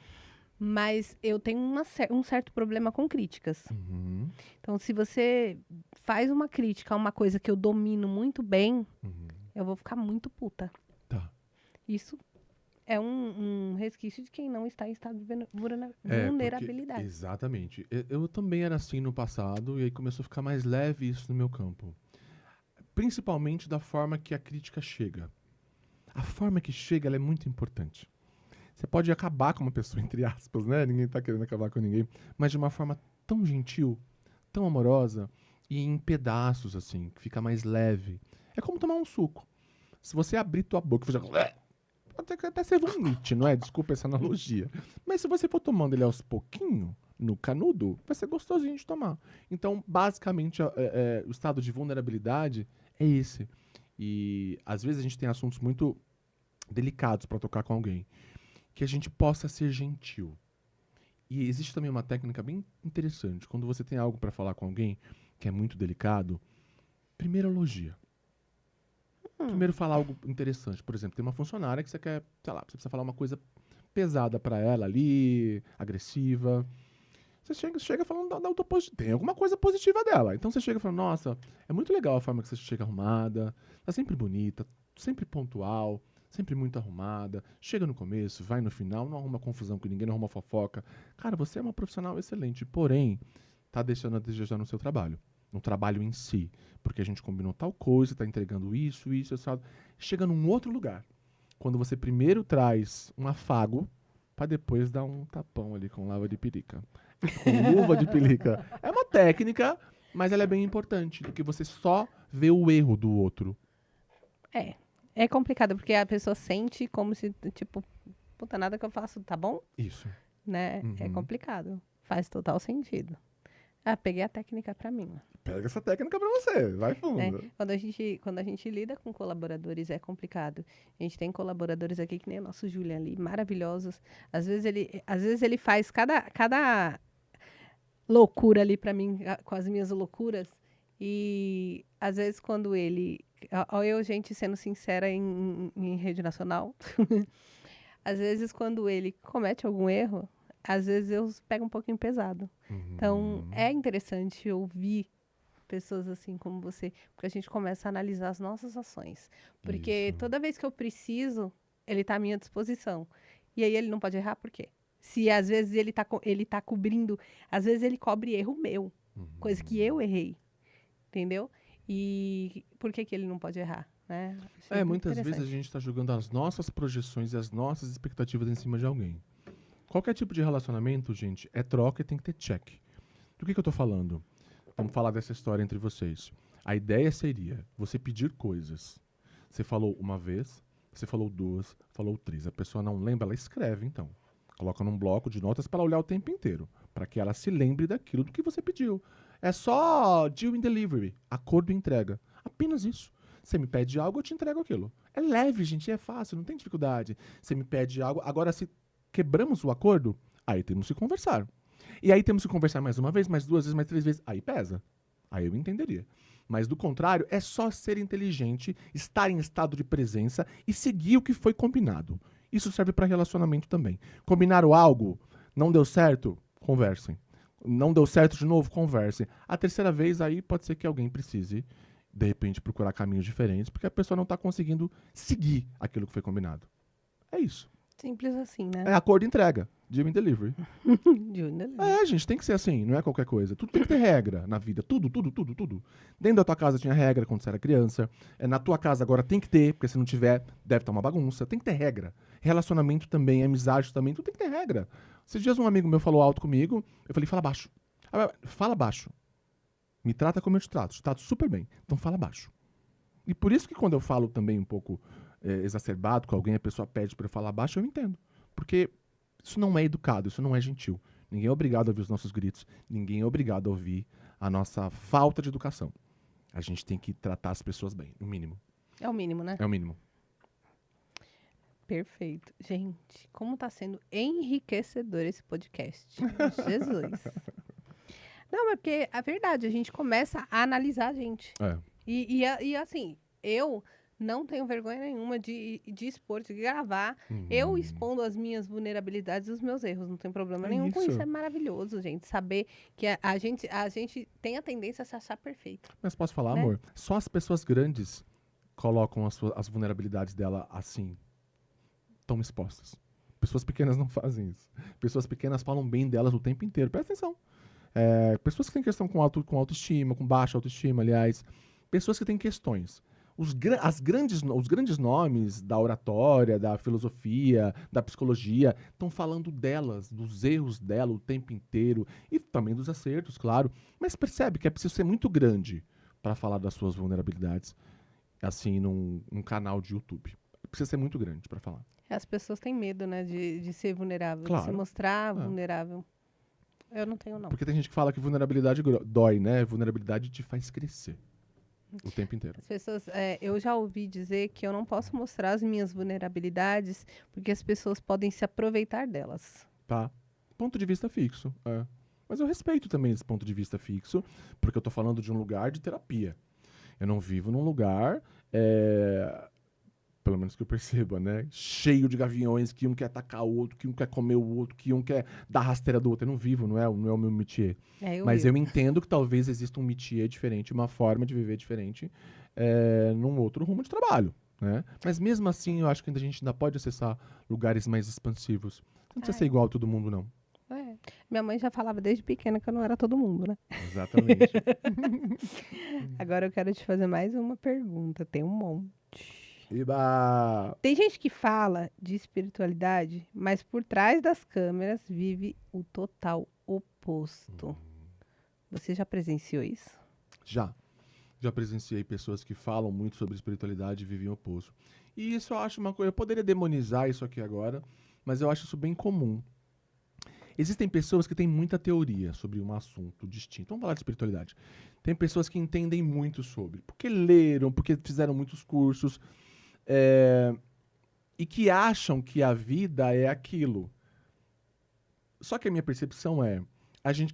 Speaker 1: mas eu tenho um certo problema com críticas.
Speaker 2: Uhum.
Speaker 1: Então, se você faz uma crítica a uma coisa que eu domino muito bem, eu vou ficar muito puta.
Speaker 2: Tá.
Speaker 1: Isso é um resquício de quem não está em estado de vulnerabilidade.
Speaker 2: Exatamente. Eu também era assim no passado, e aí começou a ficar mais leve isso no meu campo. Principalmente da forma que a crítica chega. A forma que chega, ela é muito importante. Você pode acabar com uma pessoa, entre aspas, né? Ninguém tá querendo acabar com ninguém. Mas de uma forma tão gentil, tão amorosa, e em pedaços, assim, que fica mais leve. É como tomar um suco. Se você abrir tua boca e fazer... Pode até ser vomite, não é? Desculpa essa analogia. Mas se você for tomando ele aos pouquinhos, no canudo, vai ser gostosinho de tomar. Então, basicamente, o estado de vulnerabilidade é esse. E, às vezes, a gente tem assuntos muito delicados para tocar com alguém. Que a gente possa ser gentil. E existe também uma técnica bem interessante. Quando você tem algo para falar com alguém que é muito delicado, primeiro elogia. Primeiro falar algo interessante. Por exemplo, tem uma funcionária que você quer, sei lá, você precisa falar uma coisa pesada pra ela ali, agressiva. Você chega falando da outra positiva. Tem alguma coisa positiva dela. Então você chega falando, nossa, é muito legal a forma que você chega arrumada, tá sempre bonita, sempre pontual, sempre muito arrumada. Chega no começo, vai no final, não arruma confusão com ninguém, não arruma fofoca. Cara, você é uma profissional excelente, porém, tá deixando a desejar no seu trabalho. No trabalho em si. Porque a gente combinou tal coisa, tá entregando isso, sabe? Chega num outro lugar. Quando você primeiro traz um afago, pra depois dar um tapão ali com lava de pelica. Com luva de pelica. É uma técnica, mas ela é bem importante. Porque você só vê o erro do outro.
Speaker 1: É complicado, porque a pessoa sente como se, tipo, puta, nada que eu faço, tá bom?
Speaker 2: Isso.
Speaker 1: Né? É complicado. Faz total sentido. Peguei a técnica pra mim.
Speaker 2: Pega essa técnica pra você, vai fundo.
Speaker 1: Quando a gente lida com colaboradores é complicado. A gente tem colaboradores aqui que nem o nosso Julian ali, maravilhosos. Às vezes ele faz cada loucura ali pra mim, com as minhas loucuras. E às vezes quando ele... gente, sendo sincera em rede nacional. Às vezes quando ele comete algum erro, às vezes eu pego um pouquinho pesado. Então, é interessante ouvir pessoas assim como você, porque a gente começa a analisar as nossas ações. Porque toda vez que eu preciso, ele está à minha disposição. E aí ele não pode errar, por quê? Se às vezes ele tá cobrindo, às vezes ele cobre erro meu, coisa que eu errei. Entendeu? E por que ele não pode errar? né? Achei muito
Speaker 2: Muitas vezes a
Speaker 1: interessante.
Speaker 2: gente está jogando as nossas projeções e as nossas expectativas em cima de alguém. Qualquer tipo de relacionamento, gente, é troca e tem que ter check. Do que eu tô falando? Vamos falar dessa história entre vocês. A ideia seria você pedir coisas. Você falou uma vez, você falou duas, falou três. A pessoa não lembra, ela escreve, então. Coloca num bloco de notas para olhar o tempo inteiro. Para que ela se lembre daquilo do que você pediu. É só deal in delivery, acordo e entrega. Apenas isso. Você me pede algo, eu te entrego aquilo. É leve, gente, é fácil, não tem dificuldade. Você me pede algo, agora se quebramos o acordo, aí temos que conversar. E aí temos que conversar mais uma vez, mais duas vezes, mais três vezes. Aí pesa. Aí eu entenderia. Mas do contrário, é só ser inteligente, estar em estado de presença e seguir o que foi combinado. Isso serve para relacionamento também. Combinaram algo, não deu certo, conversem. Não deu certo de novo, conversem. A terceira vez, aí pode ser que alguém precise, de repente, procurar caminhos diferentes, porque a pessoa não está conseguindo seguir aquilo que foi combinado. É isso.
Speaker 1: Simples assim, né?
Speaker 2: É acordo e entrega. Deal in delivery.
Speaker 1: Júnior.
Speaker 2: Gente, tem que ser assim, não é qualquer coisa. Tudo tem que ter regra na vida. Tudo. Dentro da tua casa tinha regra quando você era criança. Na tua casa agora tem que ter, porque se não tiver, deve estar uma bagunça. Tem que ter regra. Relacionamento também, amizade também, tudo tem que ter regra. Esses dias um amigo meu falou alto comigo, eu falei, fala baixo. Fala baixo. Me trata como eu te trato. Te trato super bem. Então fala baixo. E por isso que quando eu falo também um pouco exacerbado com alguém, a pessoa pede para eu falar baixo, eu entendo. Porque isso não é educado, isso não é gentil. Ninguém é obrigado a ouvir os nossos gritos. Ninguém é obrigado a ouvir a nossa falta de educação. A gente tem que tratar as pessoas bem, no mínimo.
Speaker 1: É o mínimo, né?
Speaker 2: É o mínimo.
Speaker 1: Perfeito. Gente, como tá sendo enriquecedor esse podcast. Jesus. Não, é porque é verdade, a gente começa a analisar a gente.
Speaker 2: É.
Speaker 1: E assim, eu não tenho vergonha nenhuma de expor, de gravar. Eu expondo as minhas vulnerabilidades e os meus erros. Não tem problema nenhum com
Speaker 2: isso.
Speaker 1: isso. É maravilhoso, gente. Saber que a gente tem a tendência a se achar perfeito.
Speaker 2: Mas posso falar,
Speaker 1: Né?
Speaker 2: amor? Só as pessoas grandes colocam as vulnerabilidades dela assim, tão expostas. Pessoas pequenas não fazem isso. Pessoas pequenas falam bem delas o tempo inteiro. Presta atenção. Pessoas que têm questão com autoestima, com baixa autoestima, aliás. Pessoas que têm questões. Os grandes nomes da oratória, da filosofia, da psicologia, estão falando delas, dos erros dela o tempo inteiro. E também dos acertos, claro. Mas percebe que é preciso ser muito grande para falar das suas vulnerabilidades, assim, num canal de YouTube. Precisa ser muito grande para falar.
Speaker 1: As pessoas têm medo, né, de ser vulnerável, de se
Speaker 2: Claro.
Speaker 1: mostrar vulnerável. Eu não tenho, não.
Speaker 2: Porque tem gente que fala que vulnerabilidade dói, né? Vulnerabilidade te faz crescer o tempo inteiro.
Speaker 1: As pessoas, eu já ouvi dizer que eu não posso mostrar as minhas vulnerabilidades porque as pessoas podem se aproveitar delas.
Speaker 2: Tá? Ponto de vista fixo. Mas eu respeito também esse ponto de vista fixo, porque eu tô falando de um lugar de terapia. Eu não vivo num lugar, pelo menos que eu perceba, né? Cheio de gaviões, que um quer atacar o outro, que um quer comer o outro, que um quer dar rasteira do outro. Eu não vivo, não é o meu métier. Mas eu entendo que talvez exista um métier diferente, uma forma de viver diferente, num outro rumo de trabalho, né? Mas mesmo assim, eu acho que a gente ainda pode acessar lugares mais expansivos. Não precisa ser igual a todo mundo, não.
Speaker 1: Minha mãe já falava desde pequena que eu não era todo mundo, né?
Speaker 2: Exatamente.
Speaker 1: Agora eu quero te fazer mais uma pergunta. Tem um monte.
Speaker 2: Iba!
Speaker 1: Tem gente que fala de espiritualidade, mas por trás das câmeras vive o total oposto. Você já presenciou isso?
Speaker 2: Já presenciei pessoas que falam muito sobre espiritualidade e vivem o oposto. E isso eu acho uma coisa... Eu poderia demonizar isso aqui agora, mas eu acho isso bem comum. Existem pessoas que têm muita teoria sobre um assunto distinto. Vamos falar de espiritualidade. Tem pessoas que entendem muito sobre, porque leram, porque fizeram muitos cursos, e que acham que a vida é aquilo. Só que a minha percepção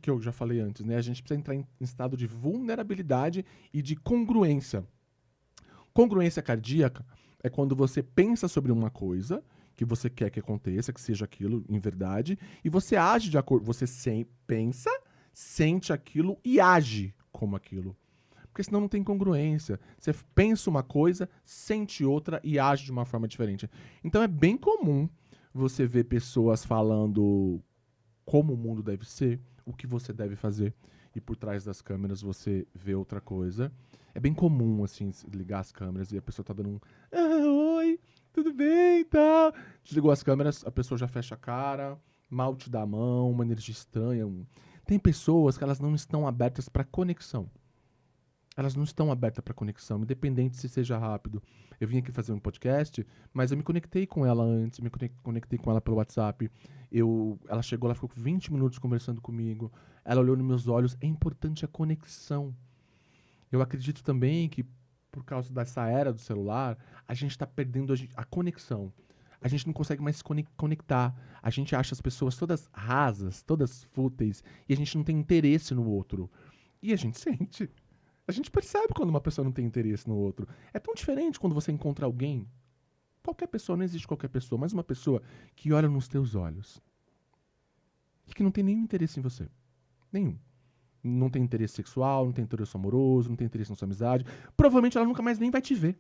Speaker 2: que eu já falei antes, né? A gente precisa entrar em estado de vulnerabilidade e de congruência. Congruência cardíaca é quando você pensa sobre uma coisa que você quer que aconteça, que seja aquilo em verdade, e você age de acordo, você pensa, sente aquilo e age como aquilo. Porque senão não tem congruência. Você pensa uma coisa, sente outra e age de uma forma diferente. Então é bem comum você ver pessoas falando como o mundo deve ser, o que você deve fazer. e por trás das câmeras você vê outra coisa. É bem comum, assim, ligar as câmeras e a pessoa tá dando um oi, tudo bem e tal. Desligou as câmeras, a pessoa já fecha a cara, mal te dá a mão, uma energia estranha. Tem pessoas que elas não estão abertas para conexão. Elas não estão abertas para conexão, independente se seja rápido. Eu vim aqui fazer um podcast, mas eu me conectei com ela antes, me conectei com ela pelo WhatsApp. Ela chegou, ela ficou 20 minutos conversando comigo. Ela olhou nos meus olhos. É importante a conexão. Eu acredito também que, por causa dessa era do celular, a gente está perdendo a conexão. A gente não consegue mais se conectar. A gente acha as pessoas todas rasas, todas fúteis, e a gente não tem interesse no outro. E a gente sente. A gente percebe quando uma pessoa não tem interesse no outro. É tão diferente quando você encontra alguém. Qualquer pessoa, não existe qualquer pessoa, mas uma pessoa que olha nos teus olhos. E que não tem nenhum interesse em você. Nenhum. Não tem interesse sexual, não tem interesse amoroso, não tem interesse na sua amizade. Provavelmente ela nunca mais nem vai te ver.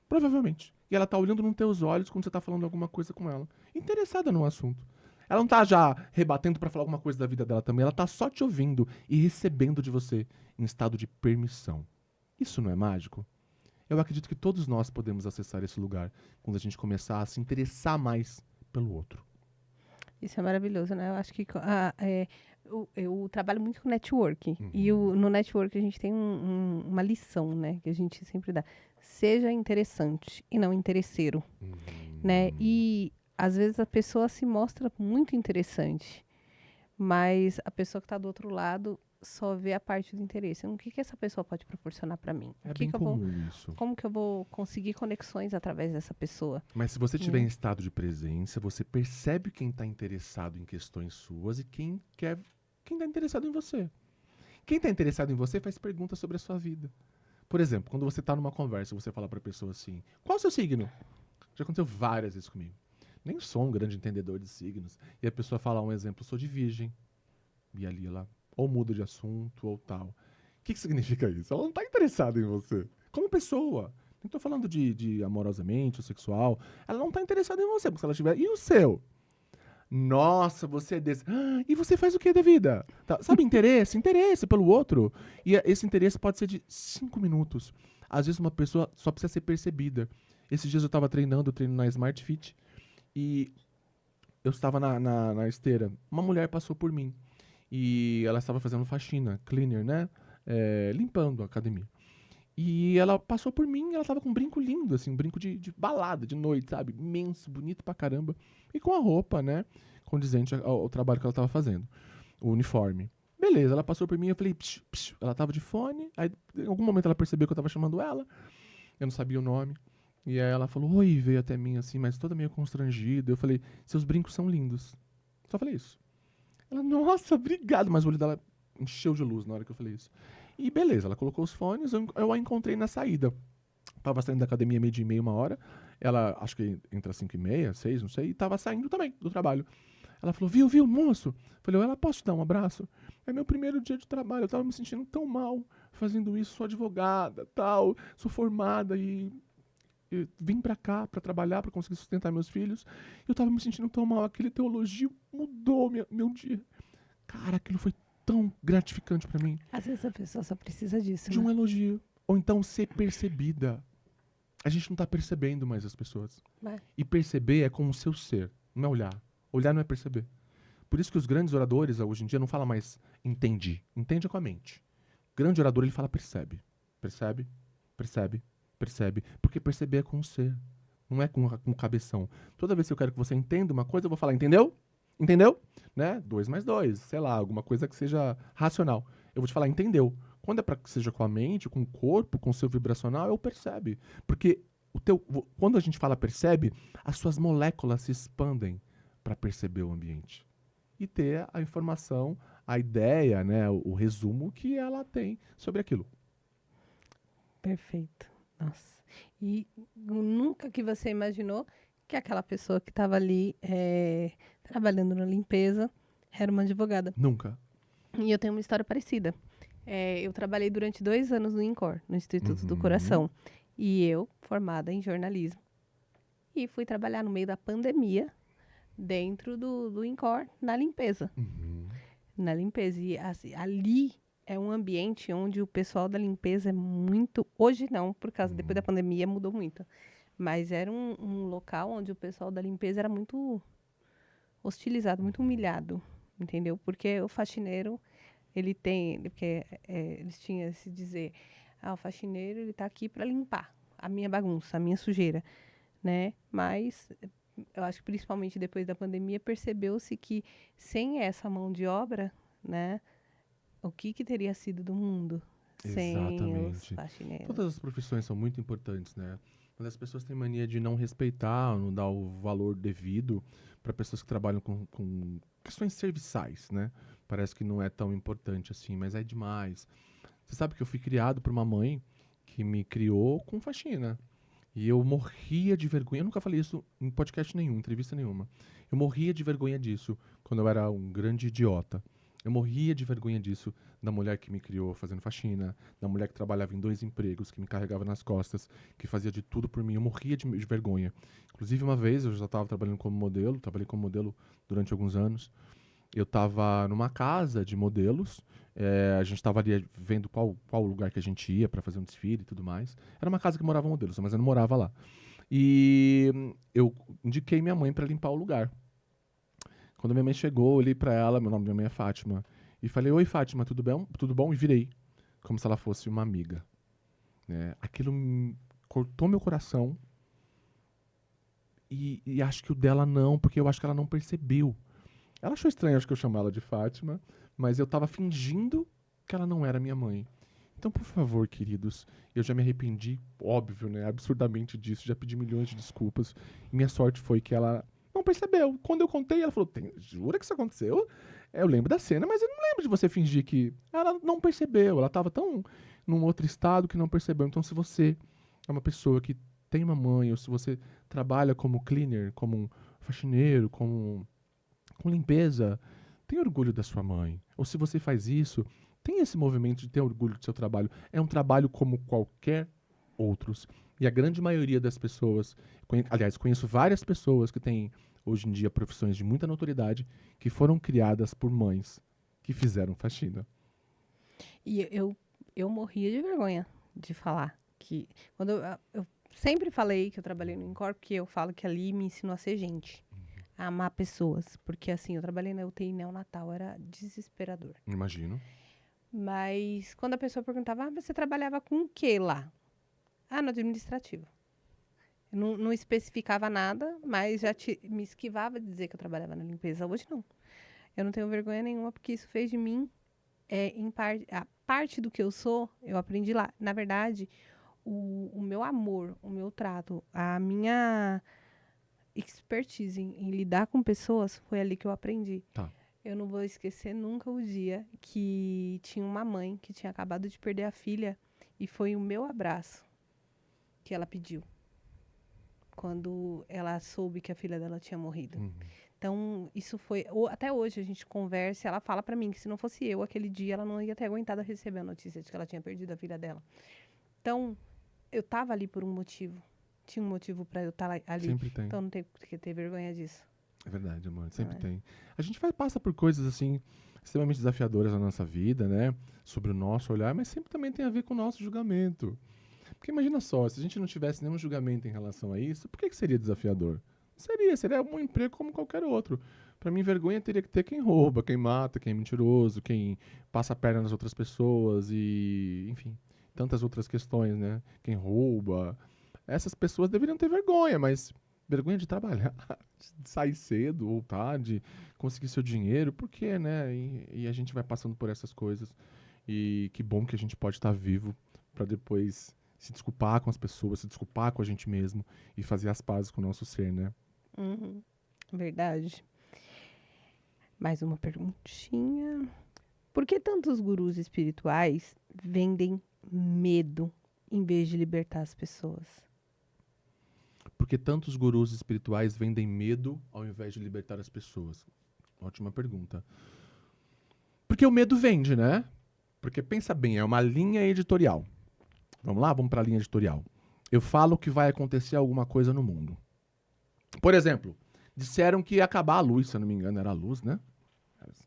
Speaker 2: Provavelmente. E ela tá olhando nos teus olhos quando você tá falando alguma coisa com ela. Interessada no assunto. Ela não tá já rebatendo pra falar alguma coisa da vida dela também. Ela tá só te ouvindo e recebendo de você em estado de permissão. Isso não é mágico? Eu acredito que todos nós podemos acessar esse lugar quando a gente começar a se interessar mais pelo outro.
Speaker 1: Isso é maravilhoso, né? Eu acho que eu trabalho muito com network. E no network a gente tem uma lição, né? Que a gente sempre dá. Seja interessante e não interesseiro, né? E às vezes a pessoa se mostra muito interessante, mas a pessoa que está do outro lado só vê a parte do interesse. O que essa pessoa pode proporcionar para mim?
Speaker 2: É bem comum isso.
Speaker 1: Como que eu vou conseguir conexões através dessa pessoa?
Speaker 2: Mas se você estiver em estado de presença, você percebe quem está interessado em questões suas e quem está interessado em você. Quem está interessado em você faz perguntas sobre a sua vida. Por exemplo, quando você está numa conversa, você fala para a pessoa assim, qual é o seu signo? Já aconteceu várias vezes comigo. Nem sou um grande entendedor de signos. E a pessoa fala um exemplo, eu sou de virgem. E ali ela ou muda de assunto ou tal. O que significa isso? Ela não está interessada em você. Como pessoa. Não estou falando de amorosamente ou sexual. Ela não está interessada em você. Porque se ela tiver... E o seu? Nossa, você é desse. E você faz o que da vida? Tá, sabe, interesse? Interesse pelo outro. E esse interesse pode ser de 5 minutos. Às vezes uma pessoa só precisa ser percebida. Esses dias eu estava treinando, na Smart Fit. E eu estava na esteira. Uma mulher passou por mim. E ela estava fazendo faxina, cleaner, né? Limpando a academia. E ela passou por mim e ela estava com um brinco lindo, assim, um brinco de balada, de noite, sabe? Imenso, bonito pra caramba. E com a roupa, né? Condizente ao trabalho que ela estava fazendo. O uniforme. Beleza, ela passou por mim, eu falei, psh, psh. Ela estava de fone. Aí, em algum momento ela percebeu que eu estava chamando ela. Eu não sabia o nome. E aí ela falou, oi, veio até mim assim, mas toda meio constrangida. Eu falei, seus brincos são lindos. Só falei isso. Ela, nossa, obrigado. Mas o olho dela encheu de luz na hora que eu falei isso. E beleza, ela colocou os fones, eu a encontrei na saída. Tava saindo da academia 12h30, 1h. Ela, acho que entre as 5h30, 6, não sei. E tava saindo também do trabalho. Ela falou, viu, moço? Falei, ela, posso te dar um abraço? É meu primeiro dia de trabalho, eu tava me sentindo tão mal fazendo isso. Sou advogada, tal, sou formada e vim pra cá pra trabalhar, pra conseguir sustentar meus filhos. Eu tava me sentindo tão mal, aquele teu elogio mudou meu dia. Cara, aquilo foi tão gratificante pra mim.
Speaker 1: Às vezes a pessoa só precisa disso,
Speaker 2: de um elogio. Ou então ser percebida. A gente não tá percebendo mais as pessoas. E perceber é com o seu ser, não é olhar. Olhar não é perceber. Por isso que os grandes oradores, hoje em dia, não falam mais entendi. Entende com a mente. O grande orador, ele fala percebe. Percebe, percebe, percebe. Porque perceber é com o ser. Não é com o cabeção. Toda vez que eu quero que você entenda uma coisa, eu vou falar, entendeu? Entendeu? Né? 2 mais 2, sei lá, alguma coisa que seja racional. Eu vou te falar, entendeu? Quando é para que seja com a mente, com o corpo, com o seu vibracional, eu percebe. Porque quando a gente fala percebe, as suas moléculas se expandem para perceber o ambiente. E ter a informação, a ideia, né, o resumo que ela tem sobre aquilo.
Speaker 1: Perfeito. Nossa. E nunca que você imaginou que aquela pessoa que estava ali trabalhando na limpeza era uma advogada.
Speaker 2: Nunca.
Speaker 1: E eu tenho uma história parecida. Eu trabalhei durante 2 anos no INCOR, no Instituto do Coração. E eu, formada em jornalismo. E fui trabalhar no meio da pandemia, dentro do INCOR, na limpeza. na limpeza. E assim, ali é um ambiente onde o pessoal da limpeza é muito... Hoje não, por causa, depois da pandemia mudou muito. Mas era um local onde o pessoal da limpeza era muito hostilizado, muito humilhado, entendeu? Porque o faxineiro, ele tem... Porque eles tinham se dizer, o faxineiro, ele tá aqui para limpar a minha bagunça, a minha sujeira, né? Mas eu acho que principalmente depois da pandemia percebeu-se que sem essa mão de obra, né? O que teria sido do mundo sem os
Speaker 2: Exatamente.
Speaker 1: faxineiros?
Speaker 2: Todas as profissões são muito importantes, né? Mas as pessoas têm mania de não respeitar, não dar o valor devido para pessoas que trabalham com questões serviçais, né? Parece que não é tão importante assim, mas é demais. Você sabe que eu fui criado por uma mãe que me criou com faxina. E eu morria de vergonha. Eu nunca falei isso em podcast nenhum, entrevista nenhuma. Eu morria de vergonha disso quando eu era um grande idiota. Eu morria de vergonha disso, da mulher que me criou fazendo faxina, da mulher que trabalhava em 2 empregos, que me carregava nas costas, que fazia de tudo por mim. Eu morria de vergonha. Inclusive, uma vez, eu já estava trabalhando como modelo, trabalhei como modelo durante alguns anos. Eu estava numa casa de modelos, a gente estava ali vendo qual lugar que a gente ia para fazer um desfile e tudo mais. Era uma casa que moravam modelos, mas eu não morava lá. E eu indiquei minha mãe para limpar o lugar. Quando minha mãe chegou, eu olhei pra ela, meu nome da minha mãe é Fátima, e falei, oi Fátima, tudo bem? Tudo bom? E virei, como se ela fosse uma amiga. Né? Aquilo cortou meu coração, e acho que o dela não, porque eu acho que ela não percebeu. Ela achou estranho, acho que eu chamava ela de Fátima, mas eu tava fingindo que ela não era minha mãe. Então, por favor, queridos, eu já me arrependi, óbvio, né, absurdamente disso, já pedi milhões de desculpas, e minha sorte foi que ela não percebeu. Quando eu contei, ela falou, jura que isso aconteceu? Eu lembro da cena, mas eu não lembro de você fingir que... Ela não percebeu, ela estava tão num outro estado que não percebeu. Então, se você é uma pessoa que tem uma mãe, ou se você trabalha como cleaner, como um faxineiro, com limpeza, tenha orgulho da sua mãe. Ou se você faz isso, tem esse movimento de ter orgulho do seu trabalho. É um trabalho como qualquer outros. E a grande maioria das pessoas, aliás, conheço várias pessoas que têm hoje em dia profissões de muita notoriedade que foram criadas por mães que fizeram faxina.
Speaker 1: E eu morria de vergonha de falar que quando eu sempre falei que eu trabalhei no Incor, porque eu falo que ali me ensinou a ser gente, a amar pessoas, porque assim, eu trabalhei na UTI neonatal, era desesperador.
Speaker 2: Imagino.
Speaker 1: Mas quando a pessoa perguntava, você trabalhava com o que lá? No administrativo. Eu não especificava nada, mas já me esquivava de dizer que eu trabalhava na limpeza. Hoje não. Eu não tenho vergonha nenhuma, porque isso fez de mim, a parte do que eu sou, eu aprendi lá. Na verdade, o meu amor, o meu trato, a minha expertise em lidar com pessoas, foi ali que eu aprendi.
Speaker 2: Tá.
Speaker 1: Eu não vou esquecer nunca o dia que tinha uma mãe que tinha acabado de perder a filha e foi o meu abraço que ela pediu quando ela soube que a filha dela tinha morrido. Então, isso foi... Até hoje a gente conversa, ela fala pra mim que se não fosse eu, aquele dia, ela não ia ter aguentado receber a notícia de que ela tinha perdido a filha dela. Então, eu tava ali por um motivo. Tinha um motivo pra eu estar ali.
Speaker 2: Sempre tem.
Speaker 1: Então, não tem que ter vergonha disso.
Speaker 2: É verdade, amor. Sempre tem. A gente passa por coisas, assim, extremamente desafiadoras na nossa vida, né? Sobre o nosso olhar, mas sempre também tem a ver com o nosso julgamento. Porque imagina só, se a gente não tivesse nenhum julgamento em relação a isso, por que seria desafiador? Seria um emprego como qualquer outro. Pra mim, vergonha teria que ter quem rouba, quem mata, quem é mentiroso, quem passa a perna nas outras pessoas e, enfim, tantas outras questões, né? Quem rouba. Essas pessoas deveriam ter vergonha, mas vergonha de trabalhar, de sair cedo ou tarde, conseguir seu dinheiro, por quê, né? E a gente vai passando por essas coisas. E que bom que a gente pode estar vivo pra depois se desculpar com as pessoas, se desculpar com a gente mesmo e fazer as pazes com o nosso ser, né?
Speaker 1: Verdade. Mais uma perguntinha. Por que tantos gurus espirituais vendem medo em vez de libertar as pessoas?
Speaker 2: Porque tantos gurus espirituais vendem medo ao invés de libertar as pessoas? Ótima pergunta. Porque o medo vende, né? Porque pensa bem, é uma linha editorial. Vamos lá? Vamos para a linha editorial. Eu falo que vai acontecer alguma coisa no mundo. Por exemplo, disseram que ia acabar a luz, se eu não me engano, era a luz, né?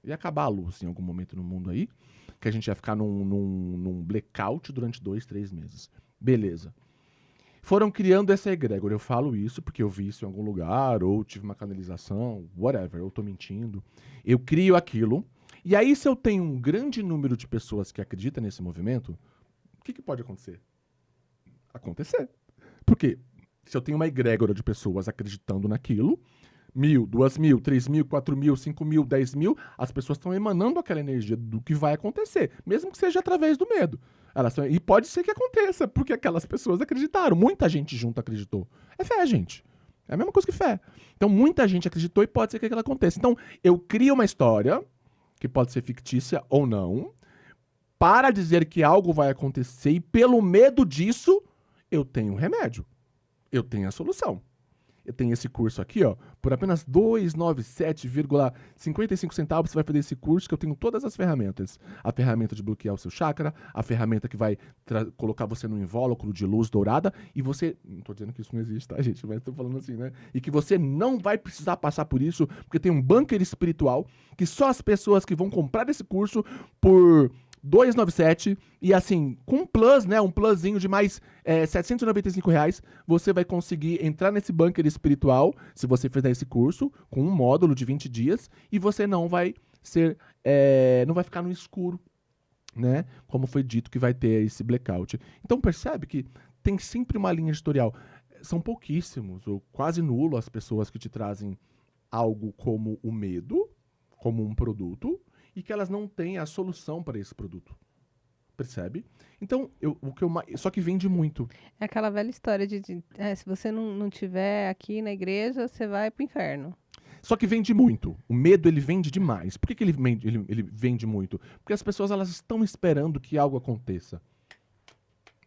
Speaker 2: Ia acabar a luz em algum momento no mundo aí, que a gente ia ficar num blackout durante 2, 3 meses. Beleza. Foram criando essa egrégora. Eu falo isso porque eu vi isso em algum lugar, ou tive uma canalização, whatever, eu tô mentindo. Eu crio aquilo. E aí, se eu tenho um grande número de pessoas que acreditam nesse movimento, o que pode acontecer? Acontecer. Por quê? Se eu tenho uma egrégora de pessoas acreditando naquilo, 1.000, 2.000, 3.000, 4.000, 5.000, 10.000, as pessoas estão emanando aquela energia do que vai acontecer, mesmo que seja através do medo. E pode ser que aconteça, porque aquelas pessoas acreditaram. Muita gente junto acreditou. É fé, gente. É a mesma coisa que fé. Então, muita gente acreditou e pode ser que aquilo aconteça. Então, eu crio uma história, que pode ser fictícia ou não, para dizer que algo vai acontecer, e pelo medo disso, eu tenho um remédio. Eu tenho a solução. Eu tenho esse curso aqui, ó, por apenas R$ 297,55 centavos você vai fazer esse curso, que eu tenho todas as ferramentas. A ferramenta de bloquear o seu chakra, a ferramenta que vai colocar você num invólucro de luz dourada, e você... Não tô dizendo que isso não existe, tá, gente? Mas tô falando assim, né? E que você não vai precisar passar por isso, porque tem um bunker espiritual, que só as pessoas que vão comprar esse curso por... 297 e assim, com um plus, né, um plusinho de mais R$ 795, você vai conseguir entrar nesse bunker espiritual, se você fizer esse curso, com um módulo de 20 dias, e você não vai ser, não vai ficar no escuro, né, como foi dito que vai ter esse blackout. Então percebe que tem sempre uma linha editorial. São pouquíssimos, ou quase nulo, as pessoas que te trazem algo como o medo, como um produto, e que elas não têm a solução para esse produto. Percebe? Então, só que vende muito.
Speaker 1: É aquela velha história de se você não tiver aqui na igreja, você vai pro inferno.
Speaker 2: Só que vende muito. O medo, ele vende demais. Por que ele vende muito? Porque as pessoas, elas estão esperando que algo aconteça.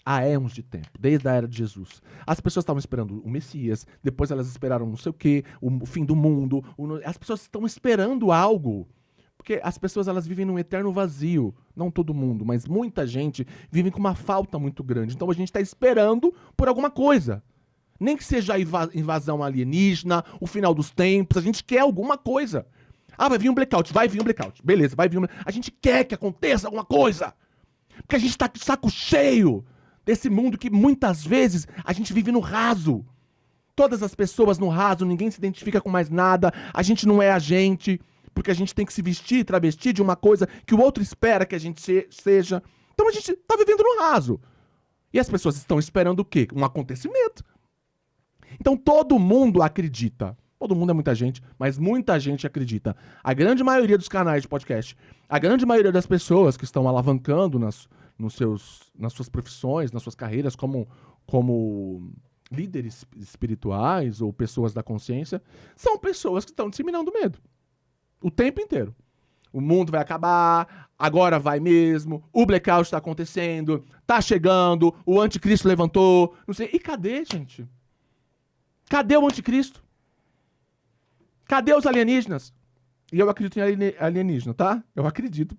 Speaker 2: Há éons de tempo, desde a era de Jesus. As pessoas estavam esperando o Messias, depois elas esperaram não sei o quê, o fim do mundo. As pessoas estão esperando algo. Porque as pessoas, elas vivem num eterno vazio. Não todo mundo, mas muita gente vive com uma falta muito grande. Então a gente está esperando por alguma coisa. Nem que seja a invasão alienígena, o final dos tempos, a gente quer alguma coisa. Ah, vai vir um blackout, beleza, vai vir um... A gente quer que aconteça alguma coisa. Porque a gente está de saco cheio desse mundo que muitas vezes a gente vive no raso. Todas as pessoas no raso, ninguém se identifica com mais nada, a gente não é a gente... Porque a gente tem que se vestir, travestir de uma coisa que o outro espera que a gente seja. Então a gente tá vivendo no raso. E as pessoas estão esperando o quê? Um acontecimento. Então todo mundo acredita. Todo mundo é muita gente, mas muita gente acredita. A grande maioria dos canais de podcast, a grande maioria das pessoas que estão alavancando nas suas profissões, nas suas carreiras como líderes espirituais ou pessoas da consciência, são pessoas que estão disseminando medo. O tempo inteiro. O mundo vai acabar, agora vai mesmo, o blackout está acontecendo, tá chegando, o anticristo levantou, não sei. E cadê, gente? Cadê o anticristo? Cadê os alienígenas? E eu acredito em alienígena, tá? Eu acredito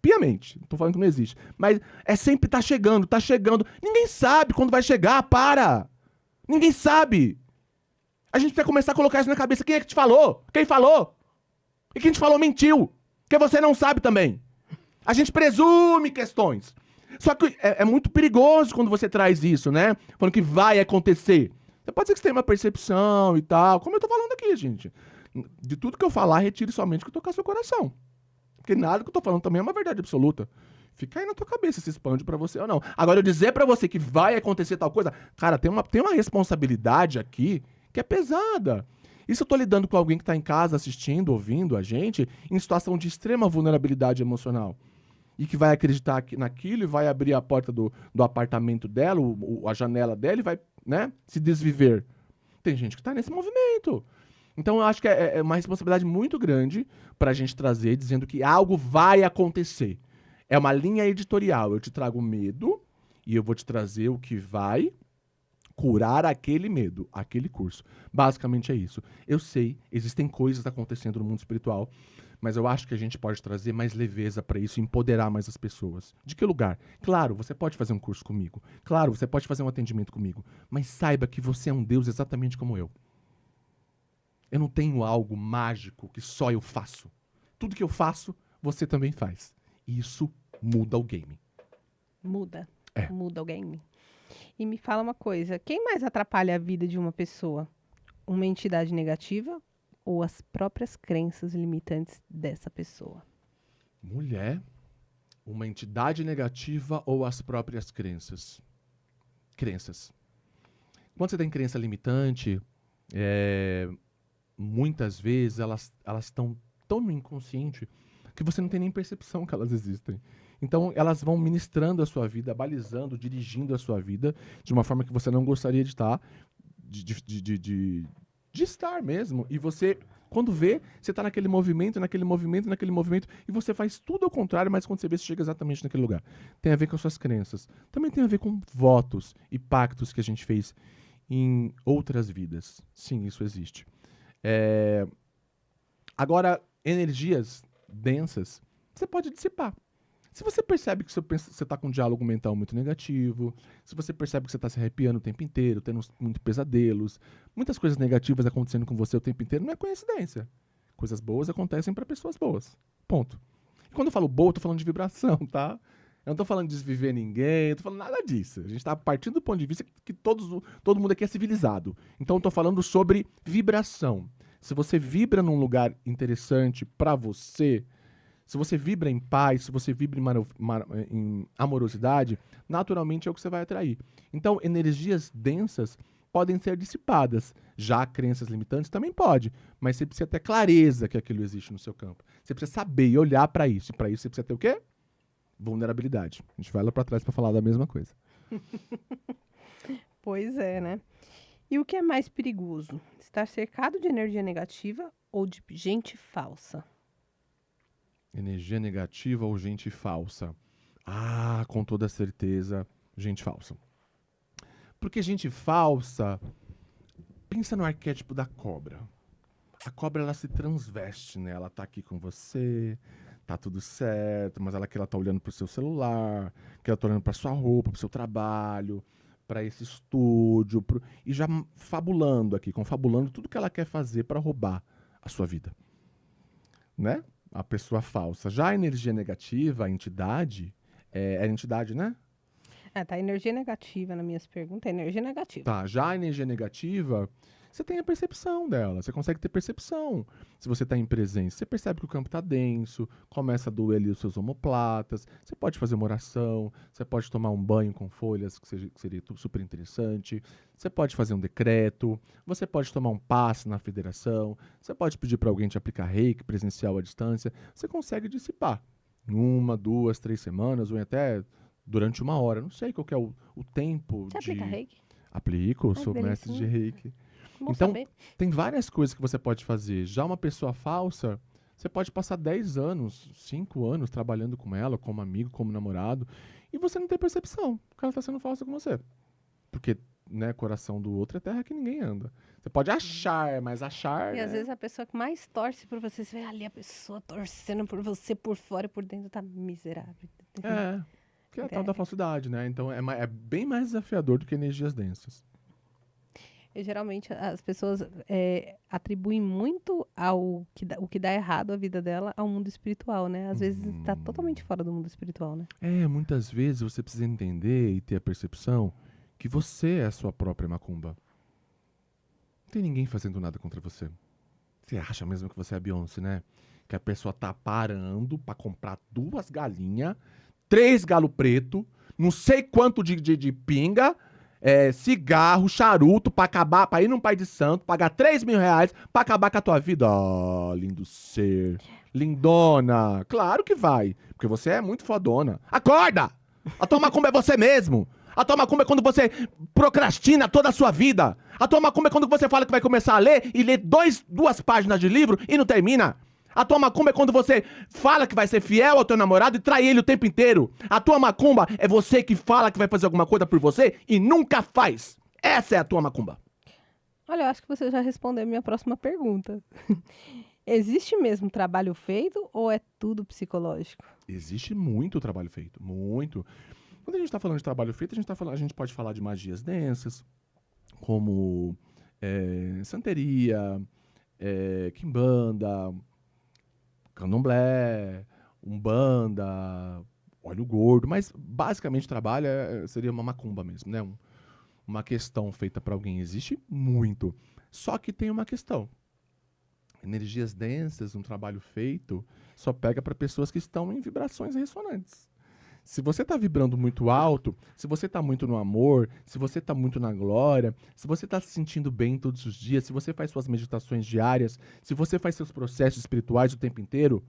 Speaker 2: piamente. Não tô falando que não existe. Mas é sempre tá chegando, tá chegando. Ninguém sabe quando vai chegar, para! Ninguém sabe! A gente precisa começar a colocar isso na cabeça. Quem é que te falou? Quem falou? E quem te falou mentiu, porque você não sabe também. A gente presume questões. Só que é muito perigoso quando você traz isso, né? Falando que vai acontecer. Pode ser que você tenha uma percepção e tal, como eu tô falando aqui, gente. De tudo que eu falar, retire somente o que tocar seu coração. Porque nada que eu tô falando também é uma verdade absoluta. Fica aí na tua cabeça se expande pra você ou não. Agora, eu dizer pra você que vai acontecer tal coisa, cara, tem uma responsabilidade aqui que é pesada. Isso eu tô lidando com alguém que tá em casa assistindo, ouvindo a gente, em situação de extrema vulnerabilidade emocional. E que vai acreditar naquilo e vai abrir a porta do apartamento dela, a janela dela e vai, né, se desviver. Tem gente que tá nesse movimento. Então eu acho que é uma responsabilidade muito grande pra gente trazer, dizendo que algo vai acontecer. É uma linha editorial. Eu te trago medo e eu vou te trazer o que vai curar aquele medo, aquele curso. Basicamente é isso. Eu sei, existem coisas acontecendo no mundo espiritual, mas eu acho que a gente pode trazer mais leveza para isso, empoderar mais as pessoas. De que lugar? Claro, você pode fazer um curso comigo. Claro, você pode fazer um atendimento comigo. Mas saiba que você é um Deus exatamente como eu. Eu não tenho algo mágico que só eu faço. tudo que eu faço, você também faz. E isso muda o game.
Speaker 1: Muda.
Speaker 2: É.
Speaker 1: Muda o game. E me fala uma coisa, quem mais atrapalha a vida de uma pessoa? Uma entidade negativa ou as próprias crenças limitantes dessa pessoa?
Speaker 2: Mulher, uma entidade negativa ou as próprias crenças? Crenças. Quando você tem crença limitante, muitas vezes elas estão tão no inconsciente que você não tem nem percepção que elas existem. Então, elas vão ministrando a sua vida, balizando, dirigindo a sua vida de uma forma que você não gostaria de estar, de estar mesmo. E você, quando vê, você está naquele movimento, e você faz tudo ao contrário, mas quando você vê, você chega exatamente naquele lugar. Tem a ver com as suas crenças. Também tem a ver com votos e pactos que a gente fez em outras vidas. Sim, isso existe. Agora, energias densas, você pode dissipar. Se você percebe que você está com um diálogo mental muito negativo, se você percebe que você está se arrepiando o tempo inteiro, tendo muitos pesadelos, muitas coisas negativas acontecendo com você o tempo inteiro, não é coincidência. Coisas boas acontecem para pessoas boas. Ponto. E quando eu falo boa, eu tô falando de vibração, tá? Eu não tô falando de desviver ninguém, eu tô falando nada disso. A gente tá partindo do ponto de vista que todo mundo aqui é civilizado. Então eu tô falando sobre vibração. Se você vibra num lugar interessante para você, se você vibra em paz, se você vibra em amorosidade, naturalmente é o que você vai atrair. Então, energias densas podem ser dissipadas. Já crenças limitantes também pode, mas você precisa ter clareza que aquilo existe no seu campo. Você precisa saber e olhar para isso. E para isso você precisa ter o quê? Vulnerabilidade. A gente vai lá para trás para falar da mesma coisa.
Speaker 1: Pois é, né? E o que é mais perigoso? Estar cercado de energia negativa ou de gente falsa?
Speaker 2: Energia negativa ou gente falsa? Ah, com toda certeza, gente falsa. Porque gente falsa, pensa no arquétipo da cobra. A cobra, ela se transveste, né? Ela tá aqui com você, tá tudo certo, mas ela tá olhando pro seu celular, que ela tá olhando pra sua roupa, pro seu trabalho, pra esse estúdio, e já fabulando aqui, confabulando tudo que ela quer fazer pra roubar a sua vida. Né? A pessoa falsa. Já a energia negativa, a entidade, é a entidade, né?
Speaker 1: Tá energia negativa nas minhas perguntas, é energia negativa.
Speaker 2: Tá, já a energia negativa, você tem a percepção dela, você consegue ter percepção. Se você está em presença, você percebe que o campo está denso, começa a doer ali os seus omoplatas, você pode fazer uma oração, você pode tomar um banho com folhas, que seria super interessante, você pode fazer um decreto, você pode tomar um passe na federação, você pode pedir para alguém te aplicar reiki presencial à distância, você consegue dissipar. 1, 2, 3 semanas, ou até durante 1 hora, não sei qual que é o tempo
Speaker 1: Você aplica reiki?
Speaker 2: Aplico, sou mestre de reiki.
Speaker 1: Bom
Speaker 2: Então,
Speaker 1: saber.
Speaker 2: tem várias coisas que você pode fazer. Já uma pessoa falsa, você pode passar 10 anos, 5 anos trabalhando com ela, como amigo, como namorado, e você não tem percepção que ela está sendo falsa com você. Porque, né, coração do outro é terra que ninguém anda. Você pode achar, mas achar...
Speaker 1: E às vezes a pessoa que mais torce por você, você vê ali a pessoa torcendo por você por fora e por dentro tá miserável.
Speaker 2: Que é a tal da falsidade, né? Então é bem mais desafiador do que energias densas.
Speaker 1: E, geralmente as pessoas atribuem muito o que dá errado à vida dela ao mundo espiritual, né? Às vezes está totalmente fora do mundo espiritual, né?
Speaker 2: Muitas vezes você precisa entender e ter a percepção que você é a sua própria macumba. Não tem ninguém fazendo nada contra você. Você acha mesmo que você é a Beyoncé, né? Que a pessoa tá parando pra comprar 2 galinhas, 3 galo preto, não sei quanto de pinga, cigarro, charuto, pra ir num pai de santo, pagar 3 mil reais pra acabar com a tua vida. Ah, lindo ser. Lindona. Claro que vai, porque você é muito fodona. Acorda! A tua macumba é você mesmo. A tua macumba é quando você procrastina toda a sua vida. A tua macumba é quando você fala que vai começar a ler e lê 2 páginas de livro e não termina. A tua macumba é quando você fala que vai ser fiel ao teu namorado e trai ele o tempo inteiro. A tua macumba é você que fala que vai fazer alguma coisa por você e nunca faz. Essa é a tua macumba.
Speaker 1: Olha, eu acho que você já respondeu a minha próxima pergunta. Existe mesmo trabalho feito ou é tudo psicológico?
Speaker 2: Existe muito trabalho feito, muito. Quando a gente está falando de trabalho feito, a gente pode falar de magias densas, como santeria, quimbanda, Candomblé, Umbanda, óleo gordo, mas basicamente seria uma macumba mesmo, né? Uma questão feita para alguém existe muito. Só que tem uma questão. Energias densas, um trabalho feito, só pega para pessoas que estão em vibrações ressonantes. Se você está vibrando muito alto, se você está muito no amor, se você está muito na glória, se você está se sentindo bem todos os dias, se você faz suas meditações diárias, se você faz seus processos espirituais o tempo inteiro,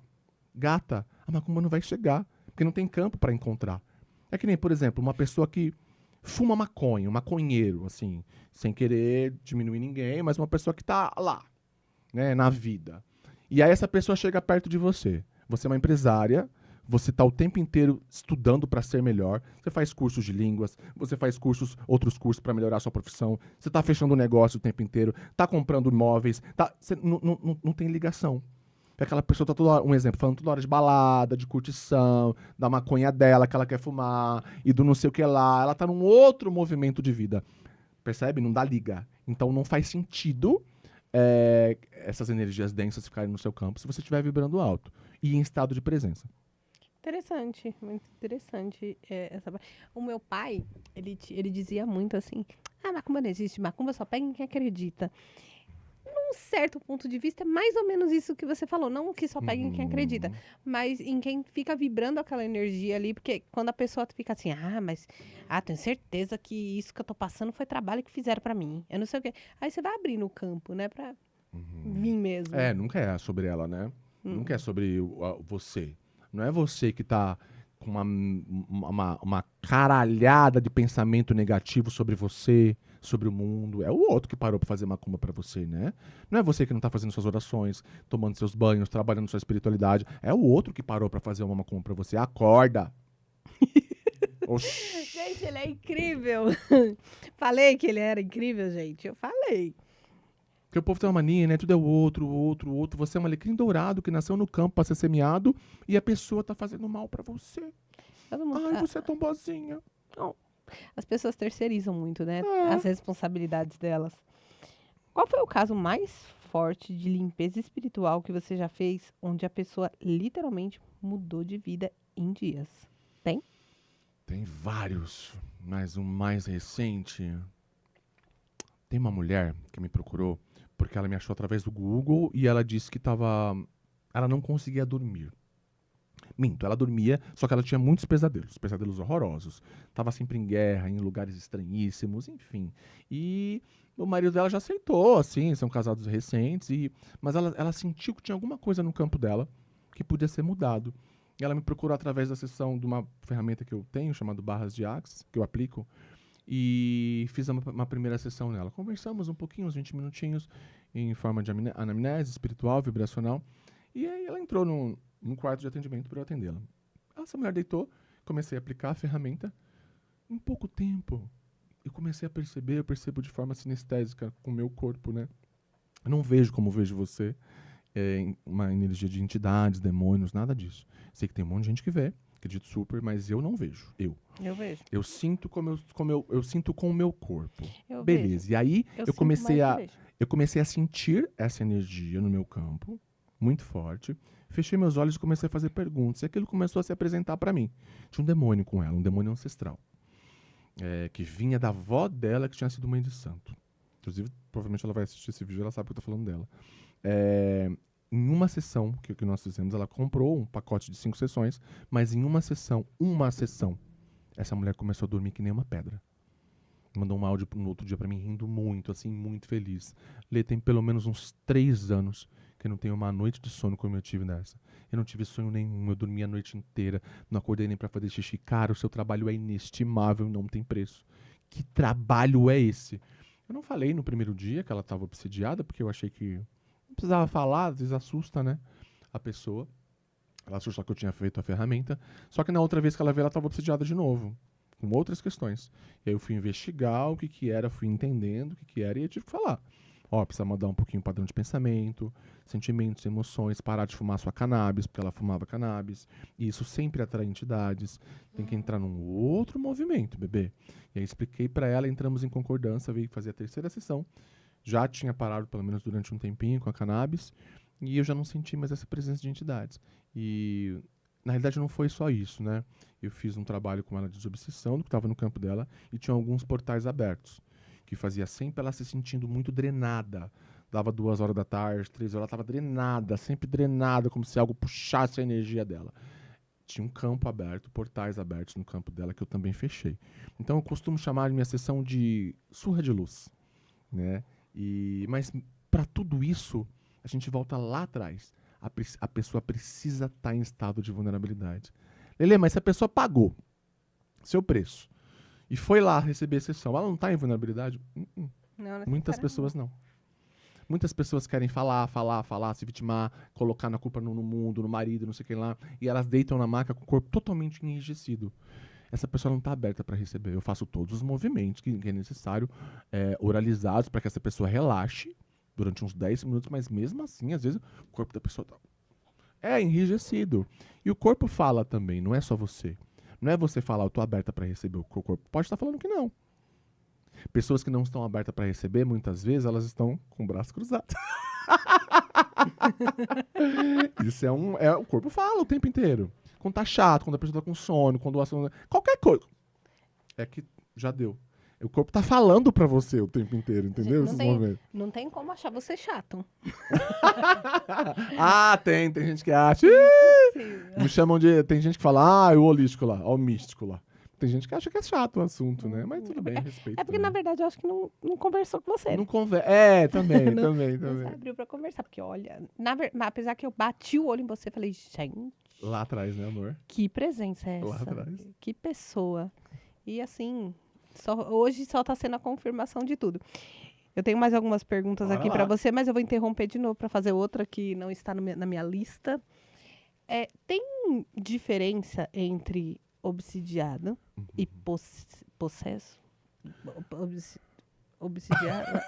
Speaker 2: gata, a macumba não vai chegar, porque não tem campo para encontrar. É que nem, por exemplo, uma pessoa que fuma maconha, um maconheiro, assim, sem querer diminuir ninguém, mas uma pessoa que está lá, né, na vida. E aí essa pessoa chega perto de você. Você é uma empresária, você está o tempo inteiro estudando para ser melhor. Você faz cursos de línguas, você faz outros cursos para melhorar a sua profissão. Você está fechando um negócio o tempo inteiro, está comprando imóveis, você não tem ligação. Aquela pessoa tá toda hora, um exemplo, falando toda hora de balada, de curtição, da maconha dela que ela quer fumar e do não sei o que lá. Ela tá num outro movimento de vida. Percebe? Não dá liga. Então não faz sentido essas energias densas ficarem no seu campo se você estiver vibrando alto e em estado de presença.
Speaker 1: Interessante, muito interessante. O meu pai, ele dizia muito assim, macumba não existe, macumba só pega em quem acredita. Num certo ponto de vista, é mais ou menos isso que você falou, não que só pega em quem acredita, mas em quem fica vibrando aquela energia ali, porque quando a pessoa fica assim, tenho certeza que isso que eu tô passando foi trabalho que fizeram pra mim, eu não sei o quê. Aí você vai abrindo o campo, né, pra vir mesmo.
Speaker 2: Nunca é sobre ela, né? Nunca é sobre você. Não é você que tá com uma caralhada de pensamento negativo sobre você, sobre o mundo. É o outro que parou pra fazer macumba pra você, né? Não é você que não tá fazendo suas orações, tomando seus banhos, trabalhando sua espiritualidade. É o outro que parou pra fazer uma macumba pra você. Acorda!
Speaker 1: Gente, ele é incrível. Falei que ele era incrível, gente. Eu falei.
Speaker 2: Porque o povo tem uma mania, né? Tudo é o outro. Você é um alecrim dourado que nasceu no campo pra ser semeado e a pessoa tá fazendo mal pra você. Você é tão boazinha.
Speaker 1: Não. As pessoas terceirizam muito, né? As responsabilidades delas. Qual foi o caso mais forte de limpeza espiritual que você já fez, onde a pessoa literalmente mudou de vida em dias? Tem?
Speaker 2: Tem vários, mas o mais recente... Tem uma mulher que me procurou porque ela me achou através do Google e ela disse que ela não conseguia dormir. Minto, ela dormia, só que ela tinha muitos pesadelos horrorosos. Tava sempre em guerra, em lugares estranhíssimos, enfim. E o marido dela já aceitou, assim, são casados recentes, mas ela sentiu que tinha alguma coisa no campo dela que podia ser mudado. E ela me procurou através da sessão de uma ferramenta que eu tenho, chamada Barras de Axis, que eu aplico, e fiz uma primeira sessão nela. Conversamos um pouquinho, uns 20 minutinhos, em forma de anamnese espiritual, vibracional, e aí ela entrou num quarto de atendimento para eu atendê-la. Essa mulher deitou, comecei a aplicar a ferramenta. Em pouco tempo, eu comecei a perceber, eu percebo de forma sinestésica com o meu corpo, né? Eu não vejo como vejo você, uma energia de entidades, demônios, nada disso. Sei que tem um monte de gente que vê, acredito super, mas eu não vejo. Eu
Speaker 1: vejo.
Speaker 2: Eu sinto eu sinto com o meu corpo. Beleza.
Speaker 1: Vejo.
Speaker 2: E aí eu comecei a
Speaker 1: vejo.
Speaker 2: sentir essa energia no meu campo, muito forte. Fechei meus olhos e comecei a fazer perguntas. E aquilo começou a se apresentar pra mim. Tinha um demônio com ela, um demônio ancestral. Que vinha da avó dela, que tinha sido mãe de santo. Inclusive, provavelmente ela vai assistir esse vídeo e ela sabe que eu tô falando dela. Em uma sessão que nós fizemos, ela comprou um pacote de 5 sessões, mas em uma sessão, essa mulher começou a dormir que nem uma pedra. Mandou um áudio no outro dia pra mim, rindo muito, assim, muito feliz. Lê, tem pelo menos uns 3 anos que eu não tenho uma noite de sono como eu tive nessa. Eu não tive sonho nenhum, eu dormi a noite inteira, não acordei nem pra fazer xixi. Cara, o seu trabalho é inestimável, não tem preço. Que trabalho é esse? Eu não falei no primeiro dia que ela tava obsidiada, porque eu achei que não precisava falar, às vezes assusta, né, a pessoa. Ela achou só que eu tinha feito a ferramenta. Só que na outra vez que ela veio, ela estava obsidiada de novo, com outras questões. E aí eu fui investigar o que era, fui entendendo o que era e eu tive que falar. Precisa mudar um pouquinho o padrão de pensamento, sentimentos, emoções, parar de fumar sua cannabis, porque ela fumava cannabis. E isso sempre atrai entidades. Tem que entrar num outro movimento, bebê. E aí expliquei pra ela, entramos em concordância, veio fazer a terceira sessão. Já tinha parado, pelo menos durante um tempinho, com a cannabis. E eu já não senti mais essa presença de entidades. E, na realidade, não foi só isso, né? Eu fiz um trabalho com ela de desobsessão, que estava no campo dela, e tinha alguns portais abertos, que fazia sempre ela se sentindo muito drenada. Dava 2 horas da tarde, 3 horas, ela estava drenada, sempre drenada, como se algo puxasse a energia dela. Tinha um campo aberto, portais abertos no campo dela, que eu também fechei. Então, eu costumo chamar minha sessão de surra de luz, né? Mas, para tudo isso, a gente volta lá atrás. A pessoa precisa estar em estado de vulnerabilidade. Lelê, mas se a pessoa pagou seu preço e foi lá receber a sessão, ela não está em vulnerabilidade?
Speaker 1: Não,
Speaker 2: Muitas pessoas não. Muitas pessoas querem falar, se vitimar, colocar na culpa no mundo, no marido, não sei o que lá, e elas deitam na maca com o corpo totalmente enrijecido. Essa pessoa não está aberta para receber. Eu faço todos os movimentos que é necessário, oralizados, para que essa pessoa relaxe durante uns 10 minutos, mas mesmo assim, às vezes, o corpo da pessoa é enrijecido. E o corpo fala também, não é só você. Não é você falar, eu tô aberta para receber, o corpo pode estar falando que não. Pessoas que não estão abertas para receber, muitas vezes, elas estão com o braço cruzado. Isso o corpo fala o tempo inteiro. Quando tá chato, quando a pessoa tá com sono, quando o assunto... Qualquer coisa. É que já deu. O corpo tá falando pra você o tempo inteiro, entendeu? Esses movimentos.
Speaker 1: Não tem como achar você chato.
Speaker 2: Tem gente que acha. Me chamam de. Tem gente que fala, o holístico lá, o místico lá. Tem gente que acha que é chato o assunto, né? Mas tudo bem, respeito.
Speaker 1: É porque, na verdade, eu acho que não conversou com você.
Speaker 2: Não conversa. Também.
Speaker 1: Não se abriu pra conversar. Porque, olha, apesar que eu bati o olho em você, falei, gente.
Speaker 2: Lá atrás, né, amor?
Speaker 1: Que presença é essa?
Speaker 2: Lá atrás.
Speaker 1: Que pessoa. E assim, hoje só tá sendo a confirmação de tudo. Eu tenho mais algumas perguntas aqui pra você, mas eu vou interromper de novo pra fazer outra que não está na minha lista. Tem diferença entre obsidiado e possesso? Obsidiado?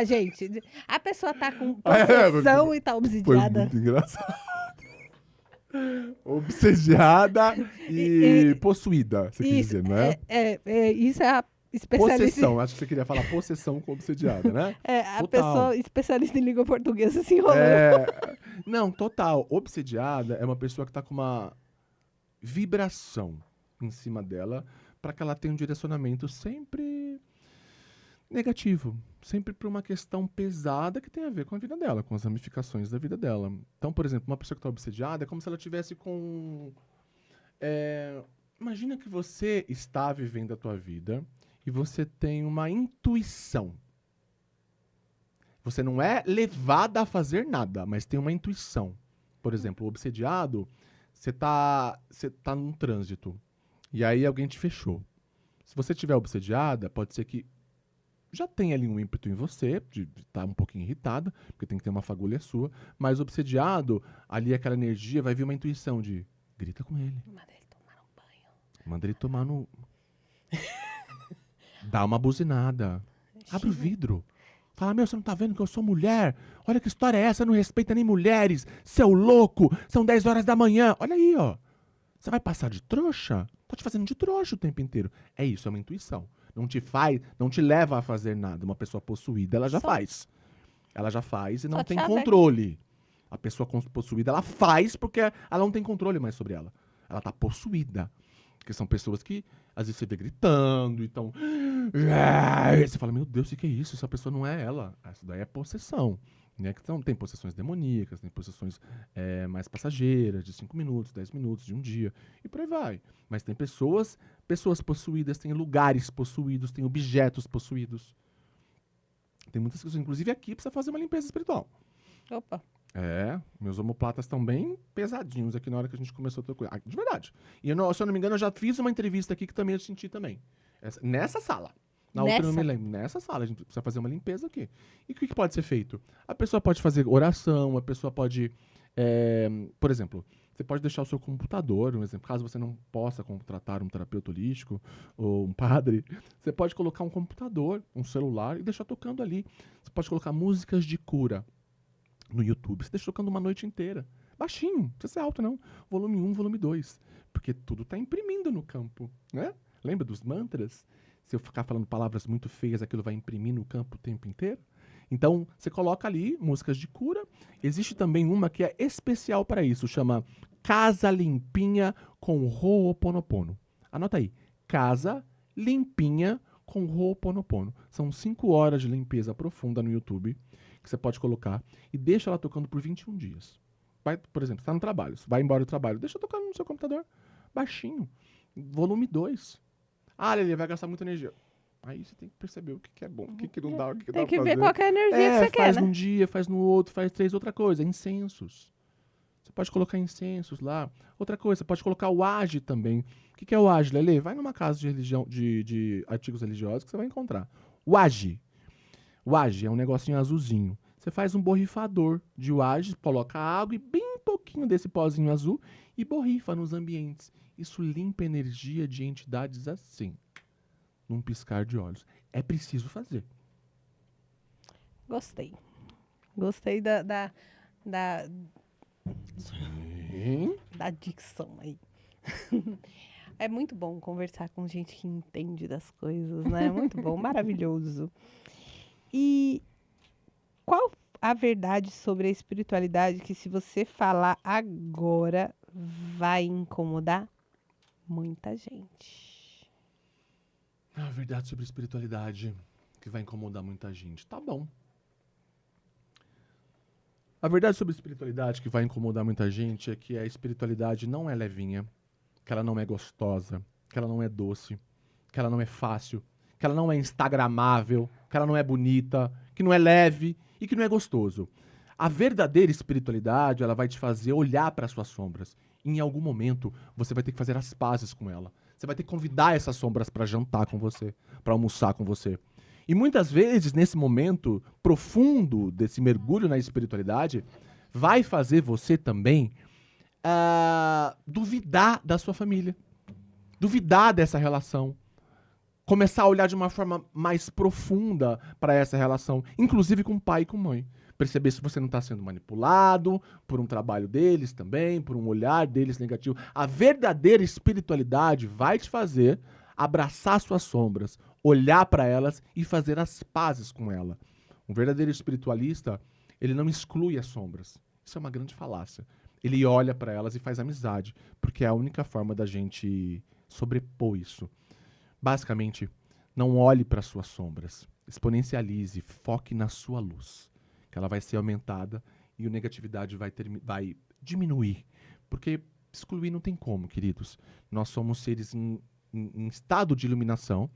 Speaker 1: Gente, a pessoa tá com possessão e tá obsidiada.
Speaker 2: Foi muito engraçado. Obsediada e possuída, você quis dizer, não é?
Speaker 1: Isso é a especialista.
Speaker 2: Possessão, acho que você queria falar possessão com obsediada, né?
Speaker 1: A pessoa especialista em língua portuguesa se enrolou.
Speaker 2: Não, total. Obsediada é uma pessoa que tá com uma vibração em cima dela para que ela tenha um direcionamento sempre negativo, sempre para uma questão pesada que tem a ver com a vida dela, com as ramificações da vida dela. Então, por exemplo, uma pessoa que está obsediada é como se ela tivesse com... imagina que você está vivendo a tua vida e você tem uma intuição. Você não é levada a fazer nada, mas tem uma intuição. Por exemplo, o obsediado, você tá num trânsito e aí alguém te fechou. Se você estiver obsediada, pode ser que já tem ali um ímpeto em você, de estar um pouquinho irritada, porque tem que ter uma fagulha sua, mas obsediado, ali aquela energia, vai vir uma intuição de, grita com ele.
Speaker 1: Manda ele tomar um banho.
Speaker 2: Manda ele tomar no... Dá uma buzinada. Abre o vidro. Fala, você não tá vendo que eu sou mulher? Olha que história é essa, não respeita nem mulheres, seu louco, são 10 horas da manhã. Olha aí, ó. Você vai passar de trouxa? Tô te fazendo de trouxa o tempo inteiro. É isso, é uma intuição. Não te leva a fazer nada. Uma pessoa possuída, ela já faz. Ela já faz e não tem controle. A pessoa possuída, ela faz porque ela não tem controle mais sobre ela. Ela tá possuída. Porque são pessoas que, às vezes, você vê gritando, então... Você fala, meu Deus, o que é isso? Essa pessoa não é ela. Isso daí é possessão. Né? Então, tem possessões demoníacas, tem possessões mais passageiras, de 5 minutos, 10 minutos, de um dia, e por aí vai. Mas tem pessoas possuídas, tem lugares possuídos, tem objetos possuídos. Tem muitas coisas, inclusive aqui precisa fazer uma limpeza espiritual.
Speaker 1: Opa.
Speaker 2: Meus omoplatas estão bem pesadinhos aqui na hora que a gente começou a ter coisa. De verdade. E se eu não me engano, eu já fiz uma entrevista aqui que também eu senti também. Nessa sala. Na outra eu não me lembro. Nessa sala, a gente precisa fazer uma limpeza aqui. E o que pode ser feito? A pessoa pode fazer oração, a pessoa pode... por exemplo, você pode deixar o seu computador, um exemplo, caso você não possa contratar um terapeuta holístico ou um padre, você pode colocar um computador, um celular e deixar tocando ali. Você pode colocar músicas de cura no YouTube. Você deixa tocando uma noite inteira. Baixinho, não precisa ser alto não. Volume 1, volume 2. Porque tudo está imprimindo no campo, né? Lembra dos mantras? Se eu ficar falando palavras muito feias, aquilo vai imprimir no campo o tempo inteiro. Então, você coloca ali músicas de cura. Existe também uma que é especial para isso, chama Casa Limpinha com Ho'oponopono. Anota aí, Casa Limpinha com Ho'oponopono. São 5 horas de limpeza profunda no YouTube, que você pode colocar, e deixa ela tocando por 21 dias. Vai, por exemplo, você está no trabalho, você vai embora do trabalho, deixa tocando no seu computador, baixinho, volume 2. Ah, Lelê, vai gastar muita energia. Aí você tem que perceber o que é bom, o que não dá, o que dá
Speaker 1: Tem que
Speaker 2: pra
Speaker 1: ver
Speaker 2: fazer.
Speaker 1: qual que é a energia que você quer,
Speaker 2: Faz
Speaker 1: né?
Speaker 2: num dia, faz no outro, faz 3, outra coisa, incensos. Você pode colocar incensos lá. Outra coisa, você pode colocar o age também. O que é o age, Lelê? Vai numa casa de religião, de artigos religiosos que você vai encontrar. O age. O age é um negocinho azulzinho. Você faz um borrifador de wage, coloca água e bem pouquinho desse pozinho azul e borrifa nos ambientes. Isso limpa a energia de entidades assim, num piscar de olhos. É preciso fazer.
Speaker 1: Gostei. Gostei da
Speaker 2: Sim.
Speaker 1: da dicção aí. É muito bom conversar com gente que entende das coisas, né? Muito bom, maravilhoso. E qual a verdade sobre a espiritualidade que, se você falar agora, vai incomodar muita gente?
Speaker 2: A verdade sobre espiritualidade que vai incomodar muita gente. Tá bom. A verdade sobre espiritualidade que vai incomodar muita gente é que a espiritualidade não é levinha, que ela não é gostosa, que ela não é doce, que ela não é fácil, que ela não é instagramável, que ela não é bonita, que não é leve e que não é gostoso. A verdadeira espiritualidade, ela vai te fazer olhar para as suas sombras. E em algum momento, você vai ter que fazer as pazes com ela. Você vai ter que convidar essas sombras para jantar com você, para almoçar com você. E muitas vezes, nesse momento profundo desse mergulho na espiritualidade, vai fazer você também duvidar da sua família, duvidar dessa relação, começar a olhar de uma forma mais profunda para essa relação, inclusive com pai e com mãe. Perceber se você não está sendo manipulado por um trabalho deles também, por um olhar deles negativo. A verdadeira espiritualidade vai te fazer abraçar suas sombras, olhar para elas e fazer as pazes com ela. Um verdadeiro espiritualista, ele não exclui as sombras. Isso é uma grande falácia. Ele olha para elas e faz amizade, porque é a única forma da gente sobrepor isso. Basicamente, não olhe para suas sombras. Exponencialize, foque na sua luz, que ela vai ser aumentada e a negatividade vai diminuir. Porque excluir não tem como, queridos. Nós somos seres em estado de iluminação.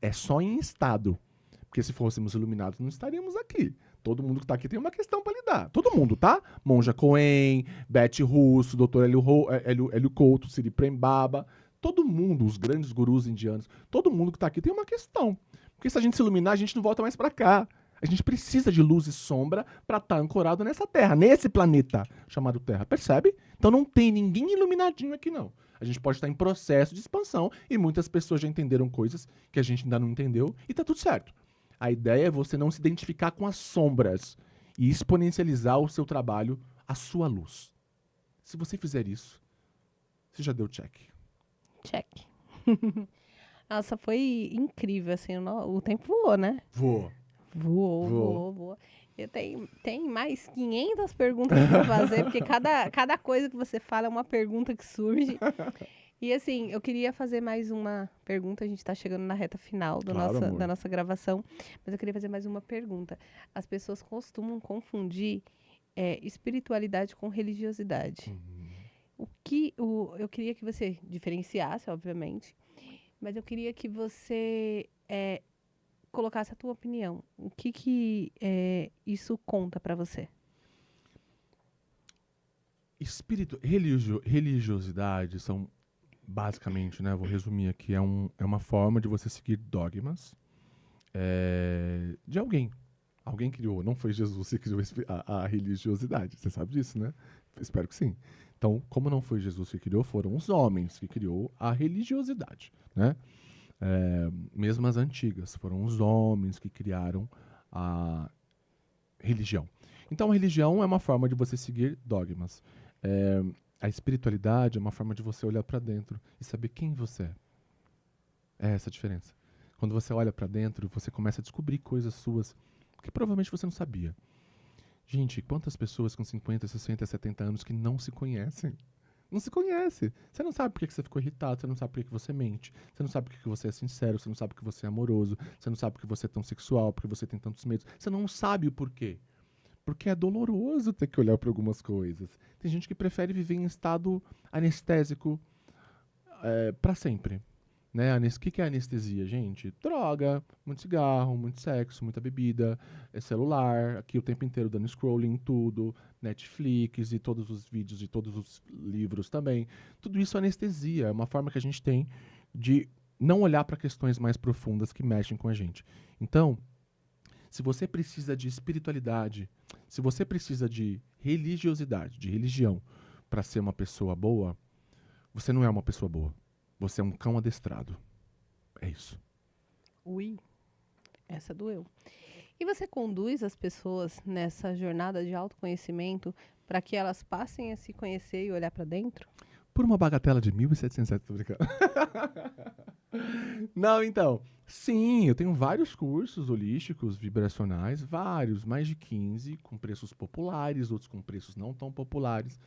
Speaker 2: É só em estado. Porque se fôssemos iluminados, não estaríamos aqui. Todo mundo que está aqui tem uma questão para lidar. Todo mundo, tá? Monja Coen, Beth Russo, Dr. Hélio Couto, Siri Prembaba. Todo mundo, os grandes gurus indianos, todo mundo que está aqui tem uma questão. Porque se a gente se iluminar, a gente não volta mais para cá. A gente precisa de luz e sombra para estar ancorado nessa Terra, nesse planeta chamado Terra. Percebe? Então não tem ninguém iluminadinho aqui, não. A gente pode estar em processo de expansão e muitas pessoas já entenderam coisas que a gente ainda não entendeu e tá tudo certo. A ideia é você não se identificar com as sombras e exponencializar o seu trabalho, a sua luz. Se você fizer isso, você já deu check.
Speaker 1: Check. Nossa, foi incrível, assim, o tempo voou, né? Voou. Eu tenho mais 500 perguntas para fazer, porque cada coisa que você fala é uma pergunta que surge. E assim, eu queria fazer mais uma pergunta. A gente está chegando na reta final da nossa gravação, mas eu queria fazer mais uma pergunta. As pessoas costumam confundir espiritualidade com religiosidade. Eu queria que você diferenciasse, obviamente, mas eu queria que você colocasse a tua opinião. O que isso conta para você?
Speaker 2: Religiosidade são, basicamente, né, vou resumir aqui, é uma forma de você seguir dogmas de alguém. Alguém criou, não foi Jesus que criou a religiosidade. Você sabe disso, né? Espero que sim. Então, como não foi Jesus que criou, foram os homens que criou a religiosidade, né? Mesmo as antigas, foram os homens que criaram a religião. Então, a religião é uma forma de você seguir dogmas. A espiritualidade é uma forma de você olhar para dentro e saber quem você é. É essa a diferença. Quando você olha para dentro, você começa a descobrir coisas suas que provavelmente você não sabia. Gente, quantas pessoas com 50, 60, 70 anos que não se conhecem? Não se conhece. Você não sabe por que você ficou irritado, você não sabe por que você mente, você não sabe por que você é sincero, você não sabe por que você é amoroso, você não sabe por que você é tão sexual, por que você tem tantos medos. Você não sabe o porquê. Porque é doloroso ter que olhar para algumas coisas. Tem gente que prefere viver em estado anestésico para sempre. Né? O que é anestesia, gente? Droga, muito cigarro, muito sexo, muita bebida, celular, aqui o tempo inteiro dando scrolling em tudo, Netflix e todos os vídeos e todos os livros também. Tudo isso é anestesia, é uma forma que a gente tem de não olhar para questões mais profundas que mexem com a gente. Então, se você precisa de espiritualidade, se você precisa de religiosidade, de religião, para ser uma pessoa boa, você não é uma pessoa boa. Você é um cão adestrado. É isso.
Speaker 1: Ui, essa doeu. E você conduz as pessoas nessa jornada de autoconhecimento para que elas passem a se conhecer e olhar para dentro?
Speaker 2: Por uma bagatela de 1.700 reais, tô brincando. Não, então. Sim, eu tenho vários cursos holísticos, vibracionais, vários, mais de 15, com preços populares, outros com preços não tão populares.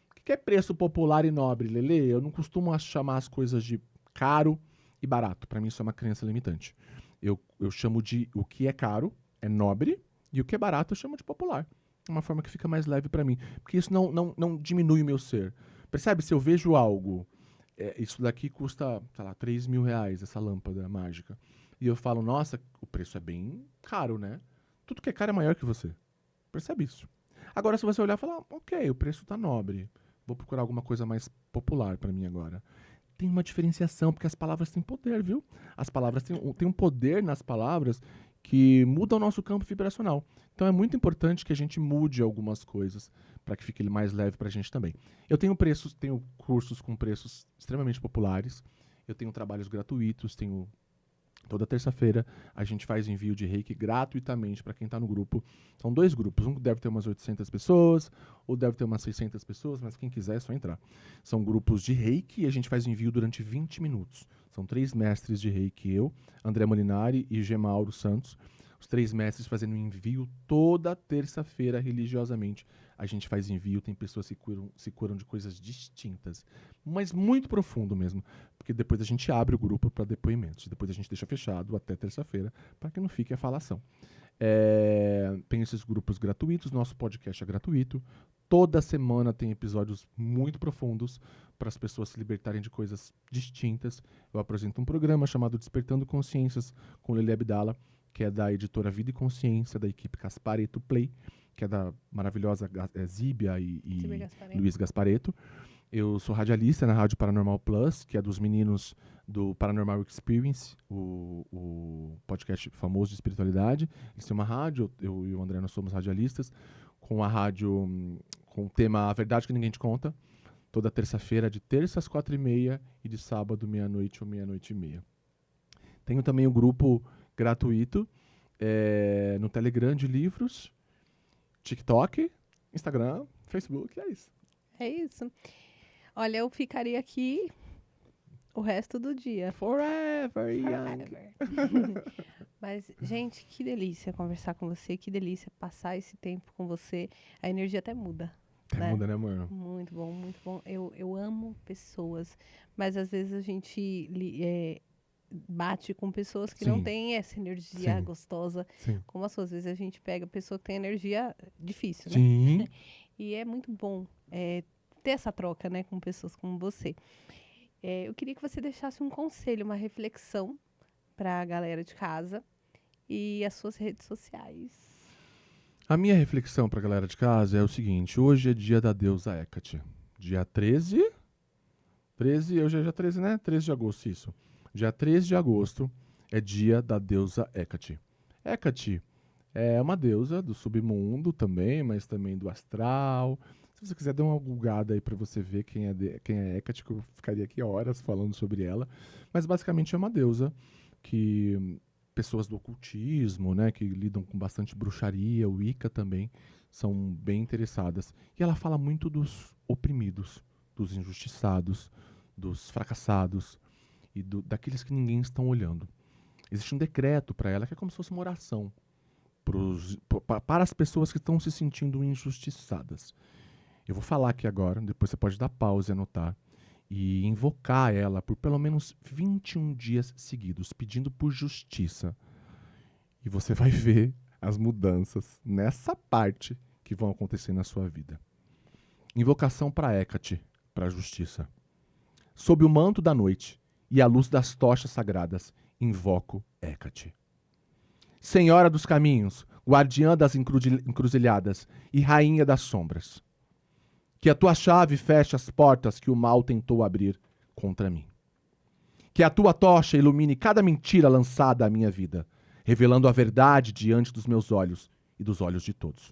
Speaker 2: O que é preço popular e nobre, Lelê? Eu não costumo chamar as coisas de caro e barato. Para mim isso é uma crença limitante. Eu chamo de o que é caro é nobre e o que é barato eu chamo de popular. É uma forma que fica mais leve para mim. Porque isso não diminui o meu ser. Percebe? Se eu vejo algo, isso daqui custa, sei lá, 3 mil reais, essa lâmpada mágica. E eu falo, nossa, o preço é bem caro, né? Tudo que é caro é maior que você. Percebe isso? Agora, se você olhar e falar, ok, o preço tá nobre. Vou procurar alguma coisa mais popular para mim agora. Tem uma diferenciação, porque as palavras têm poder, viu? As palavras têm um poder nas palavras que muda o nosso campo vibracional. Então é muito importante que a gente mude algumas coisas para que fique mais leve para a gente também. Eu tenho cursos com preços extremamente populares, eu tenho trabalhos gratuitos, toda terça-feira a gente faz envio de reiki gratuitamente para quem está no grupo. São 2 grupos, um deve ter umas 800 pessoas, ou deve ter umas 600 pessoas, mas quem quiser é só entrar. São grupos de reiki e a gente faz envio durante 20 minutos. São 3 mestres de reiki, eu, André Molinari e Gemauro Santos. Os 3 mestres fazendo envio toda terça-feira religiosamente. A gente faz envio, tem pessoas que se curam de coisas distintas, mas muito profundo mesmo, porque depois a gente abre o grupo para depoimentos, depois a gente deixa fechado até terça-feira, para que não fique a falação. Tem esses grupos gratuitos, nosso podcast é gratuito, toda semana tem episódios muito profundos para as pessoas se libertarem de coisas distintas. Eu apresento um programa chamado Despertando Consciências com Lelê Abdala, que é da editora Vida e Consciência, da equipe Gasparetto Play, que é da maravilhosa Zíbia e Luiz Gasparetto. Eu sou radialista na Rádio Paranormal Plus, que é dos meninos do Paranormal Experience, o podcast famoso de espiritualidade. Eles têm uma rádio, eu e o André nós somos radialistas, com a rádio com o tema A Verdade que Ninguém Te Conta, toda terça-feira, de terça às 4h30 e de sábado, meia-noite ou meia-noite e meia. Tenho também um grupo gratuito no Telegram de livros, TikTok, Instagram, Facebook, é isso.
Speaker 1: É isso. Olha, eu ficaria aqui o resto do dia.
Speaker 2: Forever young.
Speaker 1: Mas, gente, que delícia conversar com você, que delícia passar esse tempo com você. A energia até muda.
Speaker 2: Até muda, né, amor?
Speaker 1: Muito bom, muito bom. Eu amo pessoas, mas às vezes a gente bate com pessoas que não têm essa energia gostosa.
Speaker 2: Sim.
Speaker 1: Como a sua, às vezes a gente pega pessoa que tem energia difícil, né?
Speaker 2: Sim.
Speaker 1: E é muito bom ter essa troca, né, com pessoas como você. Eu queria que você deixasse um conselho, uma reflexão para a galera de casa e as suas redes sociais.
Speaker 2: A minha reflexão para a galera de casa é o seguinte: hoje é dia da deusa Hecate. Dia 13, hoje é dia 13, né? 13 de agosto, isso. Dia 13 de agosto é dia da deusa Hecate. Hecate é uma deusa do submundo também, mas também do astral. Se você quiser dar uma googada aí para você ver quem é Hecate, que eu ficaria aqui horas falando sobre ela. Mas basicamente é uma deusa que pessoas do ocultismo, né, que lidam com bastante bruxaria, o Wicca também, são bem interessadas. E ela fala muito dos oprimidos, dos injustiçados, dos fracassados e daqueles que ninguém está olhando. Existe um decreto para ela que é como se fosse uma oração. para as pessoas que estão se sentindo injustiçadas. Eu vou falar aqui agora, depois você pode dar pausa e anotar, e invocar ela por pelo menos 21 dias seguidos, pedindo por justiça. E você vai ver as mudanças nessa parte que vão acontecer na sua vida. Invocação para Hecate, para a justiça. Sob o manto da noite e à luz das tochas sagradas, invoco Hecate. Senhora dos caminhos, guardiã das encruzilhadas e rainha das sombras, que a tua chave feche as portas que o mal tentou abrir contra mim. Que a tua tocha ilumine cada mentira lançada à minha vida, revelando a verdade diante dos meus olhos e dos olhos de todos.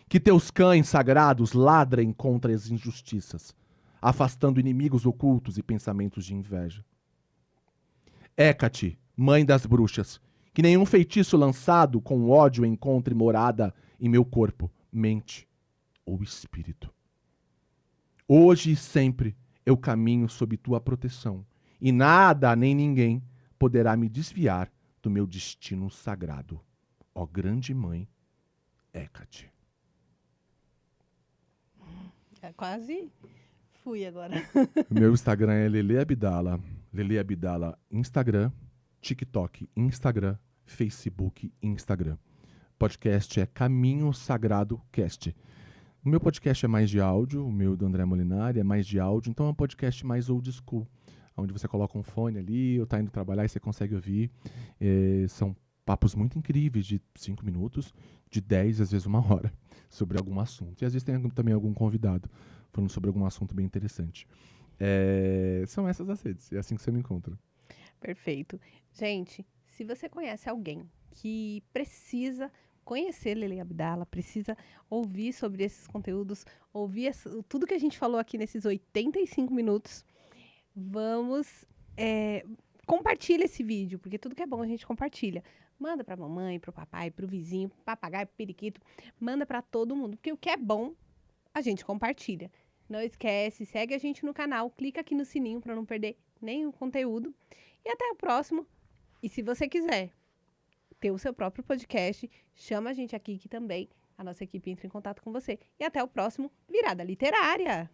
Speaker 2: Que teus cães sagrados ladrem contra as injustiças, afastando inimigos ocultos e pensamentos de inveja. Hecate, mãe das bruxas, que nenhum feitiço lançado com ódio encontre morada em meu corpo, mente ou espírito. Hoje e sempre eu caminho sob tua proteção, e nada nem ninguém poderá me desviar do meu destino sagrado. Ó grande mãe, Hecate.
Speaker 1: Quase fui agora.
Speaker 2: Meu Instagram é Lele Abdala. Lele Abdala, Instagram, TikTok, Instagram, Facebook, Instagram. Podcast é Caminho Sagrado Cast. O meu podcast é mais de áudio, o meu do André Molinari é mais de áudio, então é um podcast mais old school, onde você coloca um fone ali, ou tá indo trabalhar e você consegue ouvir. São papos muito incríveis, de 5 minutos, de 10, às vezes 1 hora, sobre algum assunto. E às vezes tem também algum convidado falando sobre algum assunto bem interessante. São essas as redes, é assim que você me encontra.
Speaker 1: Perfeito. Gente, se você conhece alguém que precisa conhecer Lele Abdala, precisa ouvir sobre esses conteúdos, ouvir tudo que a gente falou aqui nesses 85 minutos, vamos... compartilha esse vídeo, porque tudo que é bom a gente compartilha. Manda pra mamãe, pro papai, pro vizinho, pro papagaio, pro periquito. Manda pra todo mundo, porque o que é bom, a gente compartilha. Não esquece, segue a gente no canal, clica aqui no sininho pra não perder nenhum conteúdo. E até o próximo. E se você quiser ter o seu próprio podcast, chama a gente aqui que também a nossa equipe entra em contato com você. E até o próximo Virada Literária!